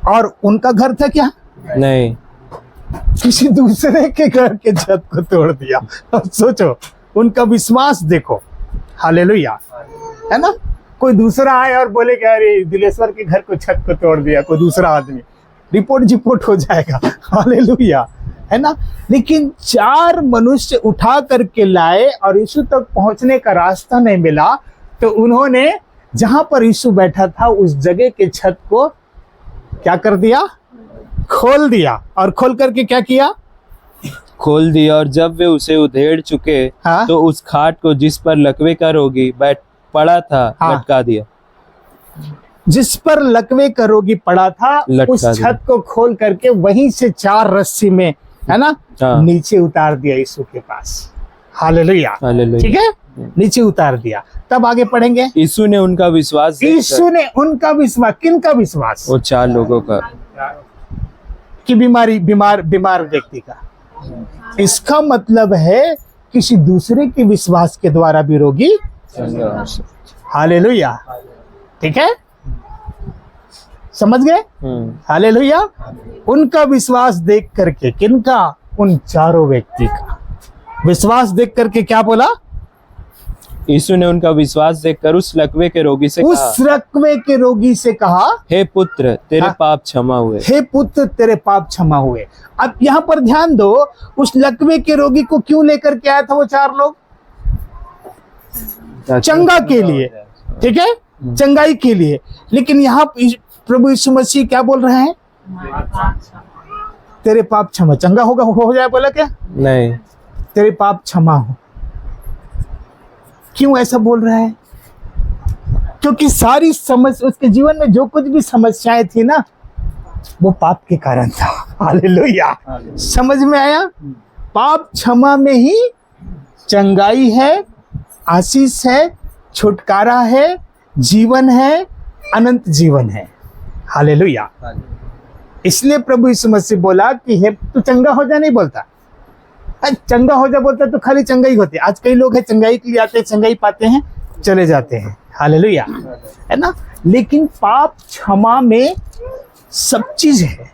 और उनका घर था क्या? नहीं, किसी दूसरे के घर के छत को तोड़ दिया। अब सोचो उनका विश्वास देखो। हालेलुया। है ना, कोई दूसरा आए और बोले कि अरे दिलेश्वर के घर को छत को तोड़ दिया, कोई दूसरा आदमी, रिपोर्ट हो जाएगा। हालेलुया। है ना, लेकिन 4 मनुष्य उठा करके लाए और यीशु तक पहुंचने का रास्ता नहीं मिला, तो उन्होंने जहां पर यीशु बैठा था उस जगह के छत को क्या कर दिया? खोल दिया। और खोल करके क्या किया? खोल दिया। और जब वे उसे उधेड़ चुके, हाँ? तो उस खाट को जिस पर लकवे का रोगी बैठ पड़ा था हाँ? लटका दिया। जिस पर लकवे का रोगी पड़ा था उस छत को खोल करके वहीं से 4 रस्सी में, है ना, हाँ। नीचे उतार दिया यीशु के पास। हालेलुया। हालेलुया। ठीक है, नीचे उतार दिया। तब आगे पढ़ेंगे। यीशु ने उनका विश्वास यीशु ने उनका विश्वास, किनका विश्वास? वो 4 लोगों का, कि बीमार व्यक्ति का। इसका मतलब है किसी दूसरे के विश्वास के द्वारा भी रोगी। हालेलुया। ठीक है, समझ गए? हालेलुया। उनका विश्वास देख करके, किनका? उन 4 व्यक्ति का विश्वास देख करके क्या बोला? यीशु ने उनका विश्वास देखकर उस लकवे के रोगी से कहा, हे पुत्र, तेरे पाप क्षमा हुए। हे पुत्र, तेरे पाप क्षमा हुए। अब यहाँ पर ध्यान दो, उस लकवे के रोगी को क्यों लेकर के आया था वो 4 लोग? चंगा के लिए। ठीक है, चंगाई के लिए। लेकिन यहाँ प्रभु यीशु मसीह क्या बोल रहे हैं? तेरे पाप क्षमा। चंगा होगा हो जाए बोला क्या? नहीं, तेरे पाप क्षमा हो। क्यों ऐसा बोल रहा है? क्योंकि सारी समस्या उसके जीवन में, जो कुछ भी समस्याएं थी ना, वो पाप के कारण था। हालेलुया। समझ में आया? पाप क्षमा में ही चंगाई है, आशीष है, छुटकारा है, जीवन है, अनंत जीवन है। हालेलुया। इसलिए प्रभु यीशु मसीह बोला कि हे तू चंगा हो जा, नहीं बोलता चंगा हो जा, बोलता तो खाली चंगाई होती। आज कई लोग हैं चंगाई के लिए आते हैं, चंगाई पाते हैं, चले जाते हैं। हालेलुया। है ना, लेकिन पाप क्षमा में सब चीज है।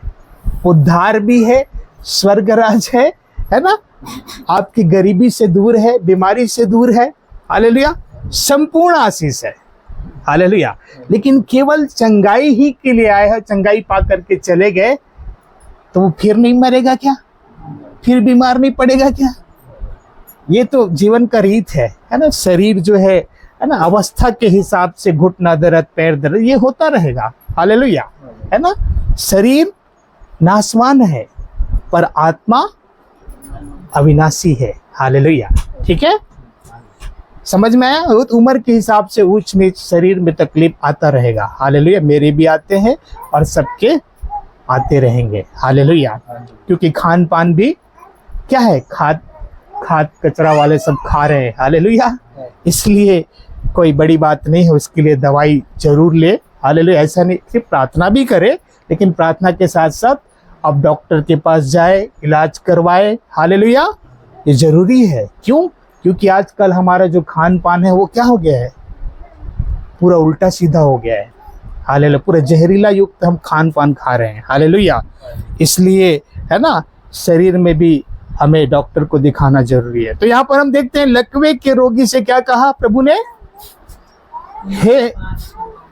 उद्धार भी है, स्वर्गराज है ना, आपकी गरीबी से दूर है, बीमारी से दूर है। हालेलुया। संपूर्ण आशीष है। हालेलुया। लेकिन केवल चंगाई ही के लिए आए हैं, चंगाई पा करके चले गए, तो वो फिर नहीं मरेगा क्या? फिर बीमार नहीं पड़ेगा क्या? ये तो जीवन का रीत है ना। शरीर जो है ना, अवस्था के हिसाब से घुटना दर्द, पैर दर्द, ये होता रहेगा। हालेलुया, है ना। शरीर नाशवान है पर आत्मा अविनाशी है। हालेलुया, ठीक है, समझ में आया? उम्र के हिसाब से ऊंच नीच शरीर में तकलीफ आता रहेगा। हालेलुया, मेरे भी आते हैं और सबके आते रहेंगे। हालेलुया, क्योंकि खान पान भी क्या है, खाद कचरा वाले सब खा रहे हैं। हालेलुया, इसलिए कोई बड़ी बात नहीं है, उसके लिए दवाई जरूर ले। हालेलुया, ऐसा नहीं कि प्रार्थना भी करे, लेकिन प्रार्थना के साथ साथ अब डॉक्टर के पास जाए, इलाज करवाए। हालेलुया, ये जरूरी है। क्यों? क्योंकि आजकल हमारा जो खान पान है वो क्या हो गया है, पूरा उल्टा सीधा हो गया है। हालेलुया, पूरा जहरीला युक्त हम खान पान खा रहे हैं। हालेलुया, इसलिए है ना, शरीर में भी हमें डॉक्टर को दिखाना जरूरी है। तो यहाँ पर हम देखते हैं लकवे के रोगी से क्या कहा प्रभु ने, हे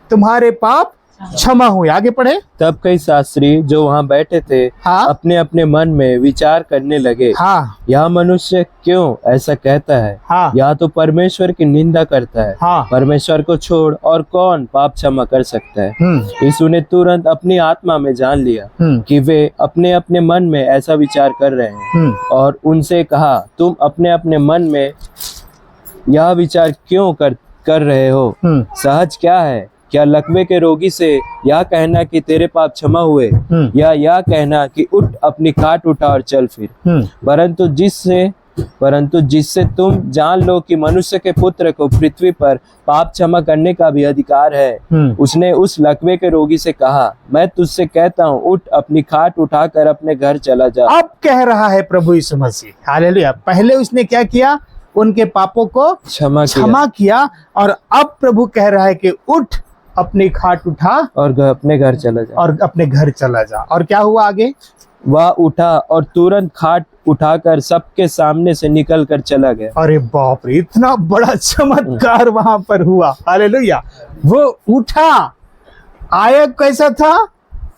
तुम्हारे पाप क्षमा हुए। आगे पढ़े। तब कई शास्त्री जो वहाँ बैठे थे हाँ। अपने अपने मन में विचार करने लगे, हाँ यह मनुष्य क्यों ऐसा कहता है? हाँ यह तो परमेश्वर की निंदा करता है। हाँ। परमेश्वर को छोड़ और कौन पाप क्षमा कर सकता है? यीशु ने तुरंत अपनी आत्मा में जान लिया कि वे अपने अपने मन में ऐसा विचार कर रहे हैं और उनसे कहा, तुम अपने अपने मन में यह विचार क्यों कर रहे हो? सहज क्या है? क्या लकवे के रोगी से यह कहना कि तेरे पाप क्षमा हुए, या यह कहना कि उठ अपनी खाट उठा और चल फिर? परंतु जिससे तुम जान लो कि मनुष्य के पुत्र को पृथ्वी पर पाप क्षमा करने का भी अधिकार है, उसने उस लकवे के रोगी से कहा, मैं तुझसे कहता हूँ, उठ अपनी खाट उठाकर अपने घर चला जा। अब कह रहा है प्रभु यीशु मसीह। हालेलुया, पहले उसने क्या किया, उनके पापों को क्षमा किया, और अब प्रभु कह रहा है कि उठ अपनी खाट उठा और अपने घर चला जा। और अपने घर चला जा। और क्या हुआ आगे? वह उठा और तुरंत खाट उठाकर सबके सामने से निकल कर चला गया। अरे बाप रे, इतना बड़ा चमत्कार वहां पर हुआ। हालेलुया, वो उठा, आया कैसा था,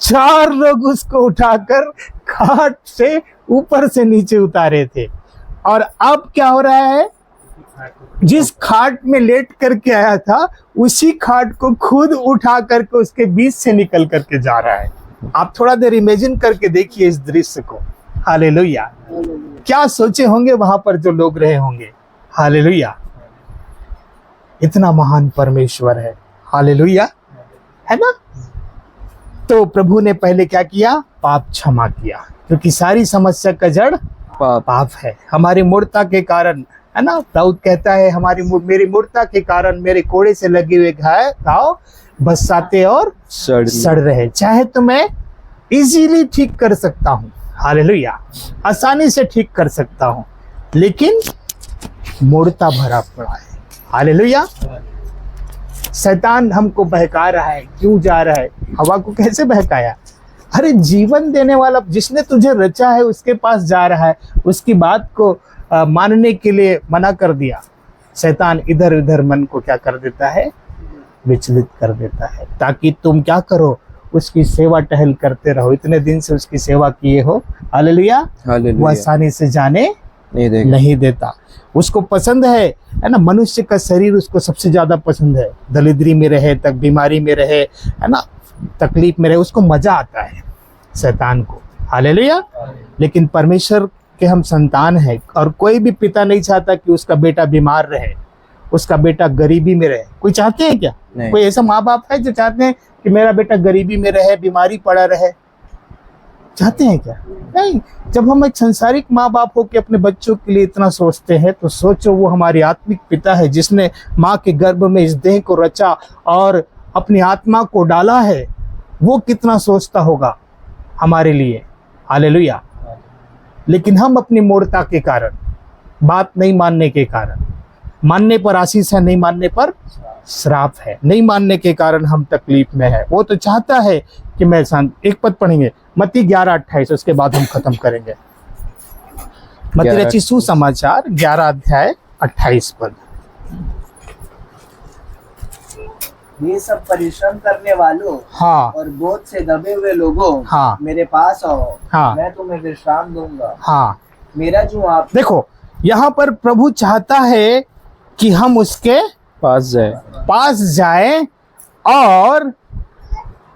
4 लोग उसको उठाकर खाट से ऊपर से नीचे उतारे थे। और अब क्या हो रहा है, जिस खाट में लेट करके आया था उसी खाट को खुद उठा करके उसके बीच से निकल करके जा रहा है। आप थोड़ा देर इमेजिन करके देखिए इस दृश्य को। हालेलुया, क्या सोचे होंगे वहां पर जो लोग रहे होंगे। हालेलुया, इतना महान परमेश्वर है। हालेलुया, है ना। तो प्रभु ने पहले क्या किया, पाप क्षमा किया, क्योंकि सारी समस्या का जड़ पाप है। हमारी मूर्खता के कारण, है ना, दाऊद कहता है, मेरी मूर्खता के कारण मेरे कोड़े से लगे हुए घाव बसाते और सड़ रहे। चाहे तो मैं इजीली ठीक कर सकता हूँ, हालेलुया, आसानी से ठीक कर सकता हूँ, लेकिन मूर्खता भरा पड़ा है। हालेलुया, शैतान हमको बहका रहा है। क्यों जा रहा है? हवा को कैसे बहकाया? अरे जीवन देने वाला जिसने तुझे रचा है उसके पास जा रहा है, उसकी बात को मानने के लिए मना कर दिया। शैतान इधर उधर मन को क्या कर देता है, विचलित कर देता है, ताकि तुम क्या करो, उसकी सेवा टहल करते रहो। इतने दिन से उसकी सेवा किए हो। हालेलुया, वो आसानी से जाने नहीं देता। उसको पसंद है ना, मनुष्य का शरीर उसको सबसे ज्यादा पसंद है। दरिद्री में रहे, तक बीमारी में रहे, है ना, तकलीफ में रहे, उसको मजा आता है शैतान को। हालेलुया, लेकिन परमेश्वर के हम संतान हैं, और कोई भी पिता नहीं चाहता कि उसका बेटा बीमार रहे, उसका बेटा गरीबी में रहे। कोई चाहते हैं क्या? कोई ऐसा माँ बाप है जो चाहते हैं कि मेरा बेटा गरीबी में रहे, बीमारी पड़ा रहे? चाहते हैं क्या? नहीं। जब हम एक संसारिक माँ बाप हो के अपने बच्चों के लिए इतना सोचते हैं, तो सोचो वो हमारी आत्मिक पिता है, जिसने माँ के गर्भ में इस देह को रचा और अपनी आत्मा को डाला है, वो कितना सोचता होगा हमारे लिए। हालेलुया, लेकिन हम अपनी मूर्खता के कारण, बात नहीं मानने के कारण, मानने पर आशीष है, नहीं मानने पर श्राप है, नहीं मानने के कारण हम तकलीफ में है। वो तो चाहता है कि मैं शांत। एक पद पढ़ेंगे, मत्ती 11:28, उसके बाद हम खत्म करेंगे। मत्ती रचित सुसमाचार 11 अध्याय 28 पद। ये सब परिश्रम करने वालों हाँ और बोझ से दबे हुए लोगों, हाँ मेरे पास आओ, हाँ मैं तुम्हें विश्राम दूंगा। हाँ। मेरा जो आप देखो यहाँ पर प्रभु चाहता है कि हम उसके पास जाए। पास जाएं और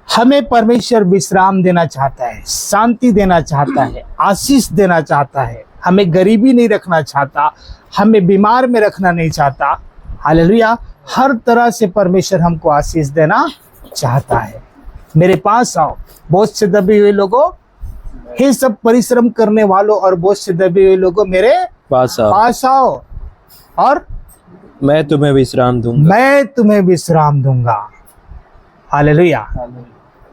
हमें परमेश्वर विश्राम देना चाहता है, शांति देना चाहता है, आशीष देना चाहता है। हमें गरीबी नहीं रखना चाहता, हमें बीमार में रखना नहीं चाहता। हालेलुया। हर तरह से परमेश्वर हमको आशीष देना चाहता है। मेरे पास आओ बोझ से दबे हुए लोगों, हे सब परिश्रम करने वालों और बोझ से दबे हुए लोगों, मेरे पास आओ, पास आओ और मैं तुम्हें विश्राम दूंगा। मैं तुम्हें विश्राम दूंगा। हालेलुया।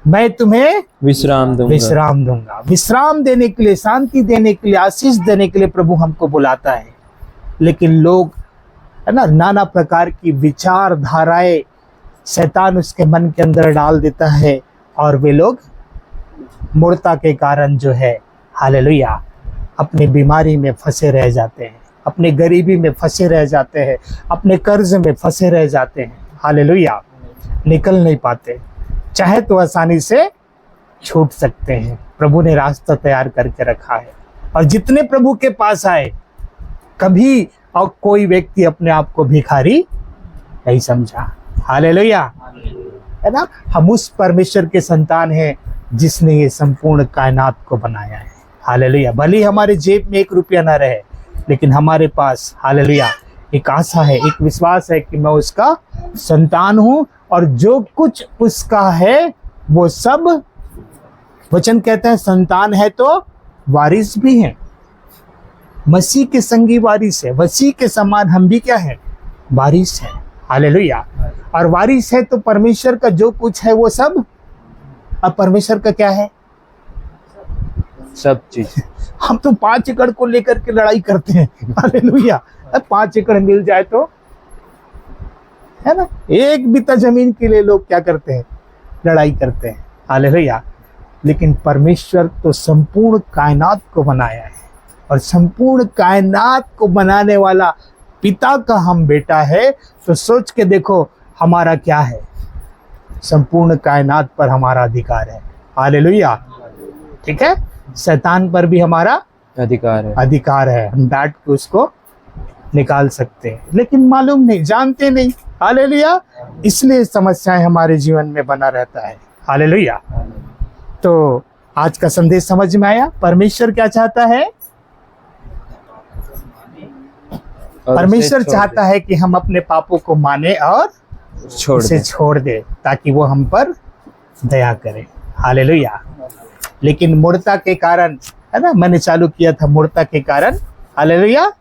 मैं तुम्हें विश्राम दूंगा। विश्राम दूंगा। विश्राम देने के लिए, शांति देने के लिए, आशीष देने के लिए प्रभु हमको बुलाता है। लेकिन लोग है ना, नाना प्रकार की विचारधाराएं शैतान उसके मन के अंदर डाल देता है और वे लोग मूर्खता के कारण जो है, हालेलुया, अपनी बीमारी में फंसे रह जाते हैं, अपने गरीबी में फंसे रह जाते हैं, अपने कर्ज में फंसे रह जाते हैं। हालेलुया। निकल नहीं पाते। चाहे तो आसानी से छूट सकते हैं। प्रभु ने रास्ता तैयार करके रखा है। और जितने प्रभु के पास आए, कभी और कोई व्यक्ति अपने आप को भिखारी नहीं समझा। हालेलुया, है ना। हम उस परमेश्वर के संतान हैं जिसने ये संपूर्ण कायनात को बनाया है। हालेलुया। भले हमारे जेब में 1 रुपया ना रहे, लेकिन हमारे पास, हालेलुया, एक आशा है, एक विश्वास है कि मैं उसका संतान हूं और जो कुछ उसका है वो सब, वचन कहते हैं संतान है तो वारिस भी है। मसीह के संगी वारिस है। मसीह के समान हम भी क्या है? वारिस है। हालेलुया। और वारिस है तो परमेश्वर का जो कुछ है वो सब, अब परमेश्वर का क्या है? सब चीज। हम तो 5 एकड़ को लेकर के लड़ाई करते हैं। हालेलुया। 5 एकड़ मिल जाए तो, है ना, 1 बित्ता जमीन के लिए लोग क्या करते हैं? लड़ाई करते हैं। हालेलुया। लेकिन परमेश्वर तो संपूर्ण कायनात को बनाया है और संपूर्ण कायनात को बनाने वाला पिता का हम बेटा है। तो सोच के देखो हमारा क्या है? संपूर्ण कायनात पर हमारा अधिकार है। हालेलुया। ठीक है। शैतान पर भी हमारा अधिकार है। अधिकार है। हम डांट के उसको निकाल सकते हैं, लेकिन मालूम नहीं, जानते नहीं। हालेलुया। इसलिए समस्याएं हमारे जीवन में बना रहता है। हालेलुया। तो आज का संदेश समझ में आया? परमेश्वर क्या चाहता है? परमेश्वर चाहता है कि हम अपने पापों को माने और उसे छोड़ दे, ताकि वो हम पर दया करे। हालेलुया। लेकिन मूर्खता के कारण, है ना, मैंने चालू किया था, मूर्खता के कारण, हालेलुया,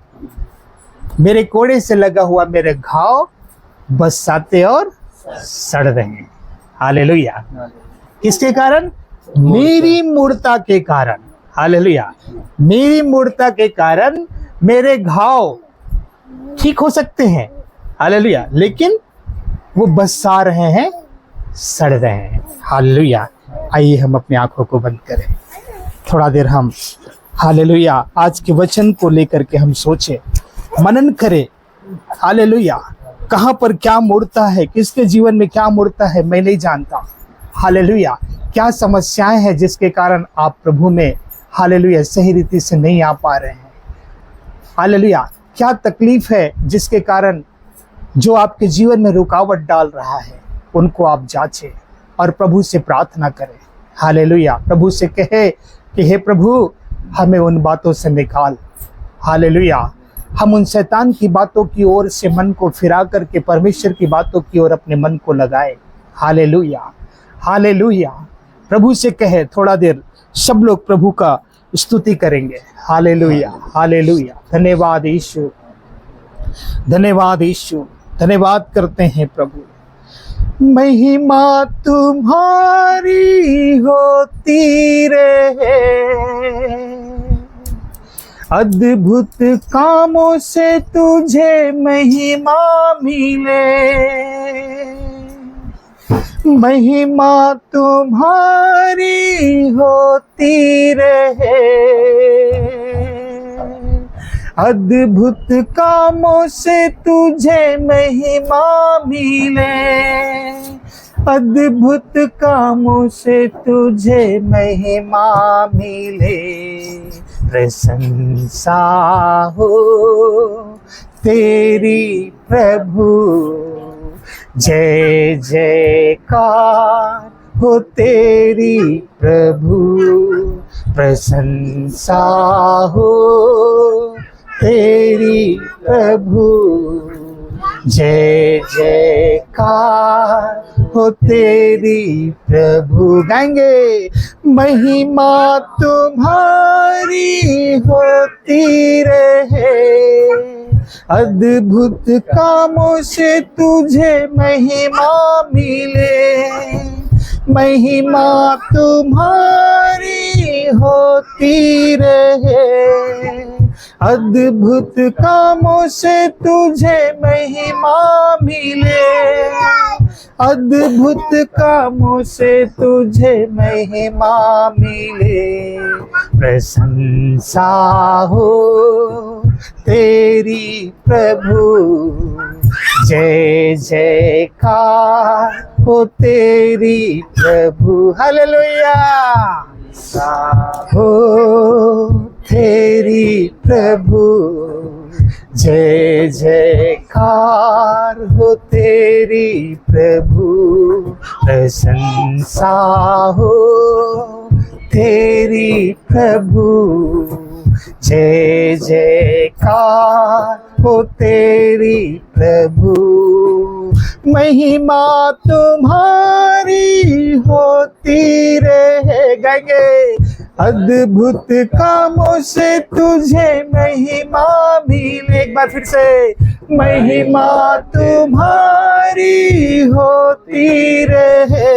मेरे कोड़े से लगा हुआ मेरे घाव बसाते और सड़ रहे हैं। हालेलुया। किसके कारण? मेरी मूर्खता के कारण। हालेलुया। मेरी मूर्खता के कारण मेरे घाव ठीक हो सकते हैं। हालेलुया। लेकिन वो बसा रहे हैं, सड़ रहे हैं। हालेलुया। आइए हम अपनी आंखों को बंद करें, थोड़ा देर हम, हालेलुया, आज के वचन को लेकर के हम सोचें, मनन करें। हालेलुया। कहाँ पर क्या मूर्खता है, किसके जीवन में क्या मूर्खता है, मैं नहीं जानता। हालेलुया। क्या समस्याएं हैं जिसके कारण आप प्रभु में, हालेलुया, सही रीति से नहीं आ पा रहे हैं। हालेलुया। क्या तकलीफ है जिसके कारण जो आपके जीवन में रुकावट डाल रहा है, उनको आप जांचें और प्रभु से प्रार्थना करें। हालेलुया। प्रभु से कहे कि हे प्रभु, हमें उन बातों से निकाल। हालेलुया। हम उन शैतान की बातों की ओर से मन को फिरा करके परमेश्वर की बातों की ओर अपने मन को लगाए। हालेलुया। हालेलुया। प्रभु से कहे, थोड़ा देर सब लोग प्रभु का स्तुति करेंगे। हालेलुया। हालेलुया। धन्यवाद यीशु, धन्यवाद यीशु, धन्यवाद करते हैं प्रभु। महिमा तुम्हारी होती रहे, अद्भुत कामों से तुझे महिमा मिले। महिमा तुम्हारी होती रहे, अद्भुत कामों से तुझे महिमा मिले। अद्भुत कामों से तुझे महिमा मिले, प्रशंसा हो तेरी प्रभु, जय जयकार हो तेरी प्रभु, प्रशंसा हो तेरी प्रभु, जय जयकार हो तेरी प्रभु। गाएंगे, महिमा तुम्हारी होती रहे, अद्भुत कामों से तुझे महिमा मिले, महिमा तुम्हारी होती रहे, अद्भुत कामों से तुझे महिमा मिले, अद्भुत कामों से तुझे महिमा मिले, प्रशंसा हो तेरी प्रभु, जय जयकार हो तेरी प्रभु। हालेलुया हो तेरी प्रभु, जय जयकार हो तेरी प्रभु, प्रशंसा हो तेरी प्रभु, जय जयकार हो तेरी प्रभु, महिमा तुम्हारी होती रहे। गाएंगे, अद्भुत कामों से तुझे महिमा मिले। एक बार फिर से, महिमा तुम्हारी होती रहे,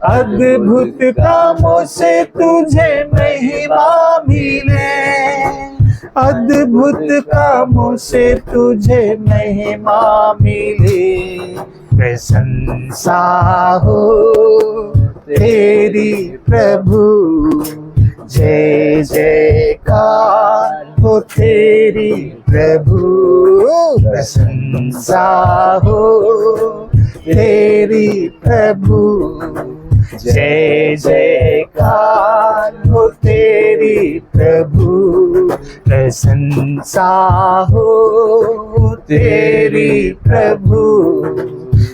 अद्भुत कामों से तुझे महिमा मिले, अद्भुत कामों से तुझे महिमा मिले, प्रशंसा हो तेरी प्रभु, जय जयकार हो तेरी प्रभु, प्रशंसा हो तेरी प्रभु, जय जयकार हो तेरी प्रभु, प्रशंसा हो तेरी प्रभु,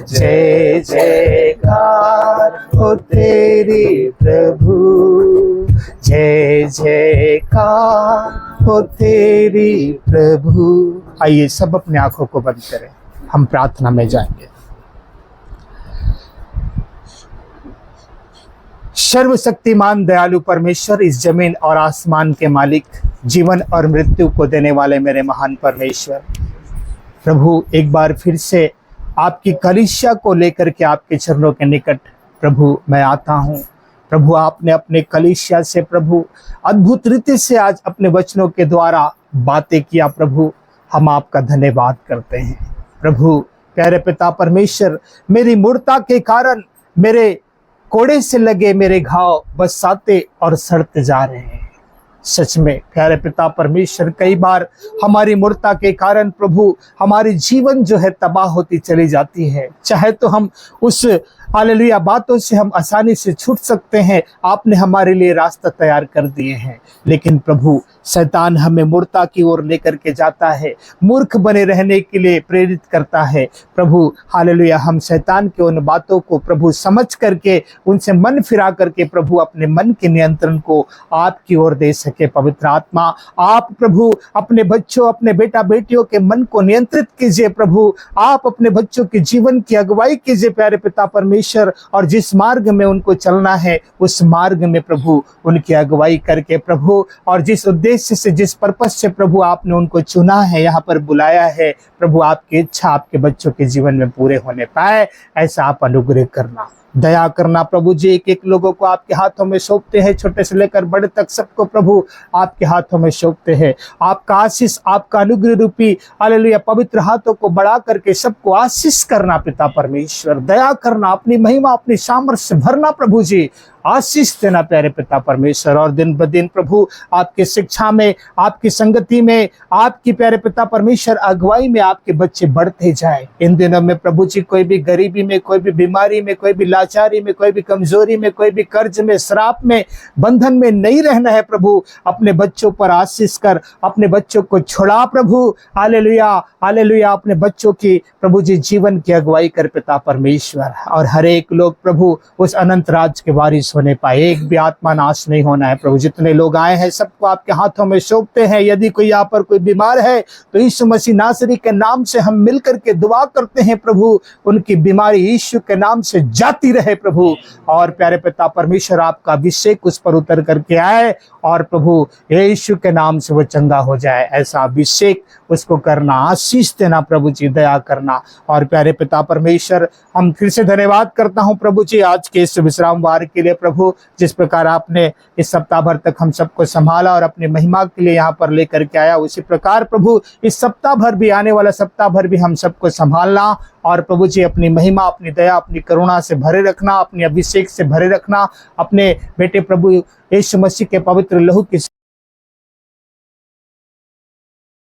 जय जयकार हो तेरी प्रभु, जय जयकार हो तेरी प्रभु। आइए सब अपनी आंखों को बंद करें, हम प्रार्थना में जाएंगे। सर्वशक्तिमान दयालु परमेश्वर, इस जमीन और आसमान के मालिक, जीवन और मृत्यु को देने वाले मेरे महान परमेश्वर, प्रभु एक बार फिर से आपकी कलीसिया को लेकर के आपके चरणों के निकट प्रभु मैं आता हूँ। प्रभु आपने अपने कलीसिया से प्रभु अद्भुत रीति से आज अपने वचनों के द्वारा बातें किया। प्रभु हम आपका धन्यवाद करते हैं। प्रभु प्यारे पिता परमेश्वर, मेरी मूर्खता के कारण मेरे कोड़े से लगे मेरे घाव बस आते और सड़ते जा रहे हैं। सच में प्यारे पिता परमेश्वर, कई बार हमारी मूर्खता के कारण प्रभु हमारी जीवन जो है तबाह होती चली जाती है। चाहे तो हम उस हालेलुया बातों से हम आसानी से छूट सकते हैं, आपने हमारे लिए रास्ता तैयार कर दिए हैं, लेकिन प्रभु शैतान हमें मूर्खता की ओर लेकर के जाता है, मूर्ख बने रहने के लिए प्रेरित करता है। प्रभु हालेलुया, हम शैतान के उन बातों को प्रभु समझ करके उनसे मन फिरा करके प्रभु अपने मन के नियंत्रण को आपकी ओर दे सके। पवित्र आत्मा, आप प्रभु अपने बच्चों, अपने बेटा बेटियों के मन को नियंत्रित कीजिए। प्रभु आप अपने बच्चों के जीवन की अगुवाई कीजिए प्यारे पिता परमेश्वर, और जिस मार्ग में उनको चलना है उस मार्ग में प्रभु उनकी अगुवाई करके प्रभु, और जिस उद्देश्य से, जिस पर्पस से प्रभु आपने उनको चुना है, यहाँ पर बुलाया है, प्रभु आपकी इच्छा आपके बच्चों के जीवन में पूरे होने पाए, ऐसा आप अनुग्रह करना, दया करना। प्रभु जी एक एक लोगों को आपके हाथों में सौंपते हैं, छोटे से लेकर बड़े तक सबको प्रभु आपके हाथों में सौंपते हैं। आपका आशीष, आपका अनुग्रह रूपी हालेलुया पवित्र हाथों को बढ़ा करके सबको आशीष करना पिता परमेश्वर, दया करना, अपनी महिमा अपनी सामर्थ्य से भरना प्रभु जी। आशीष देना प्यारे पिता परमेश्वर। और दिन ब दिन प्रभु आपकी शिक्षा में, आपकी संगति में, आपकी प्यारे पिता परमेश्वर अगुवाई में आपके बच्चे बढ़ते जाए। इन दिनों में प्रभु जी कोई भी गरीबी में, कोई भी बीमारी में, कोई भी लाचारी में, कोई भी कमजोरी में, कोई भी कर्ज में, श्राप में, बंधन में नहीं रहना है प्रभु। अपने बच्चों पर आशीष कर, अपने बच्चों को छुड़ा प्रभु। Hallelujah hallelujah. अपने बच्चों की प्रभु जी जीवन की अगुवाई कर पिता परमेश्वर। और हर एक लोग प्रभु उस अनंत राज के वारिस होने पाए। एक भी आत्मा नाश नहीं होना है प्रभु। जितने लोग आए हैं सबको आपके हाथों में सौंपते हैं। यदि कोई यहाँ पर कोई बीमार है तो यीशु मसीह नासरी के नाम से हम मिलकर के दुआ करते हैं प्रभु, उनकी बीमारी यीशु के नाम से जाती रहे प्रभु। और प्यारे पिता परमेश्वर आपका अभिषेक उस पर उतर करके आए और प्रभु यीशु के नाम से वो चंगा हो जाए। ऐसा अभिषेक उसको करना, आशीष देना प्रभु जी, दया करना। और प्यारे पिता परमेश्वर हम फिर से धन्यवाद करता हूँ प्रभु जी आज के इस विश्राम वार के लिए प्रभु। जिस प्रकार आपने इस सप्ताह भर तक हम सबको संभाला और अपनी महिमा के लिए यहाँ पर लेकर के आया, उसी प्रकार प्रभु इस सप्ताह भर भी, आने वाला सप्ताह भर भी हम सबको संभालना और प्रभु जी अपनी महिमा, अपनी दया, अपनी करुणा से भरे रखना, अपने अभिषेक से भरे रखना। अपने बेटे प्रभु यीशु मसीह के पवित्र लहू की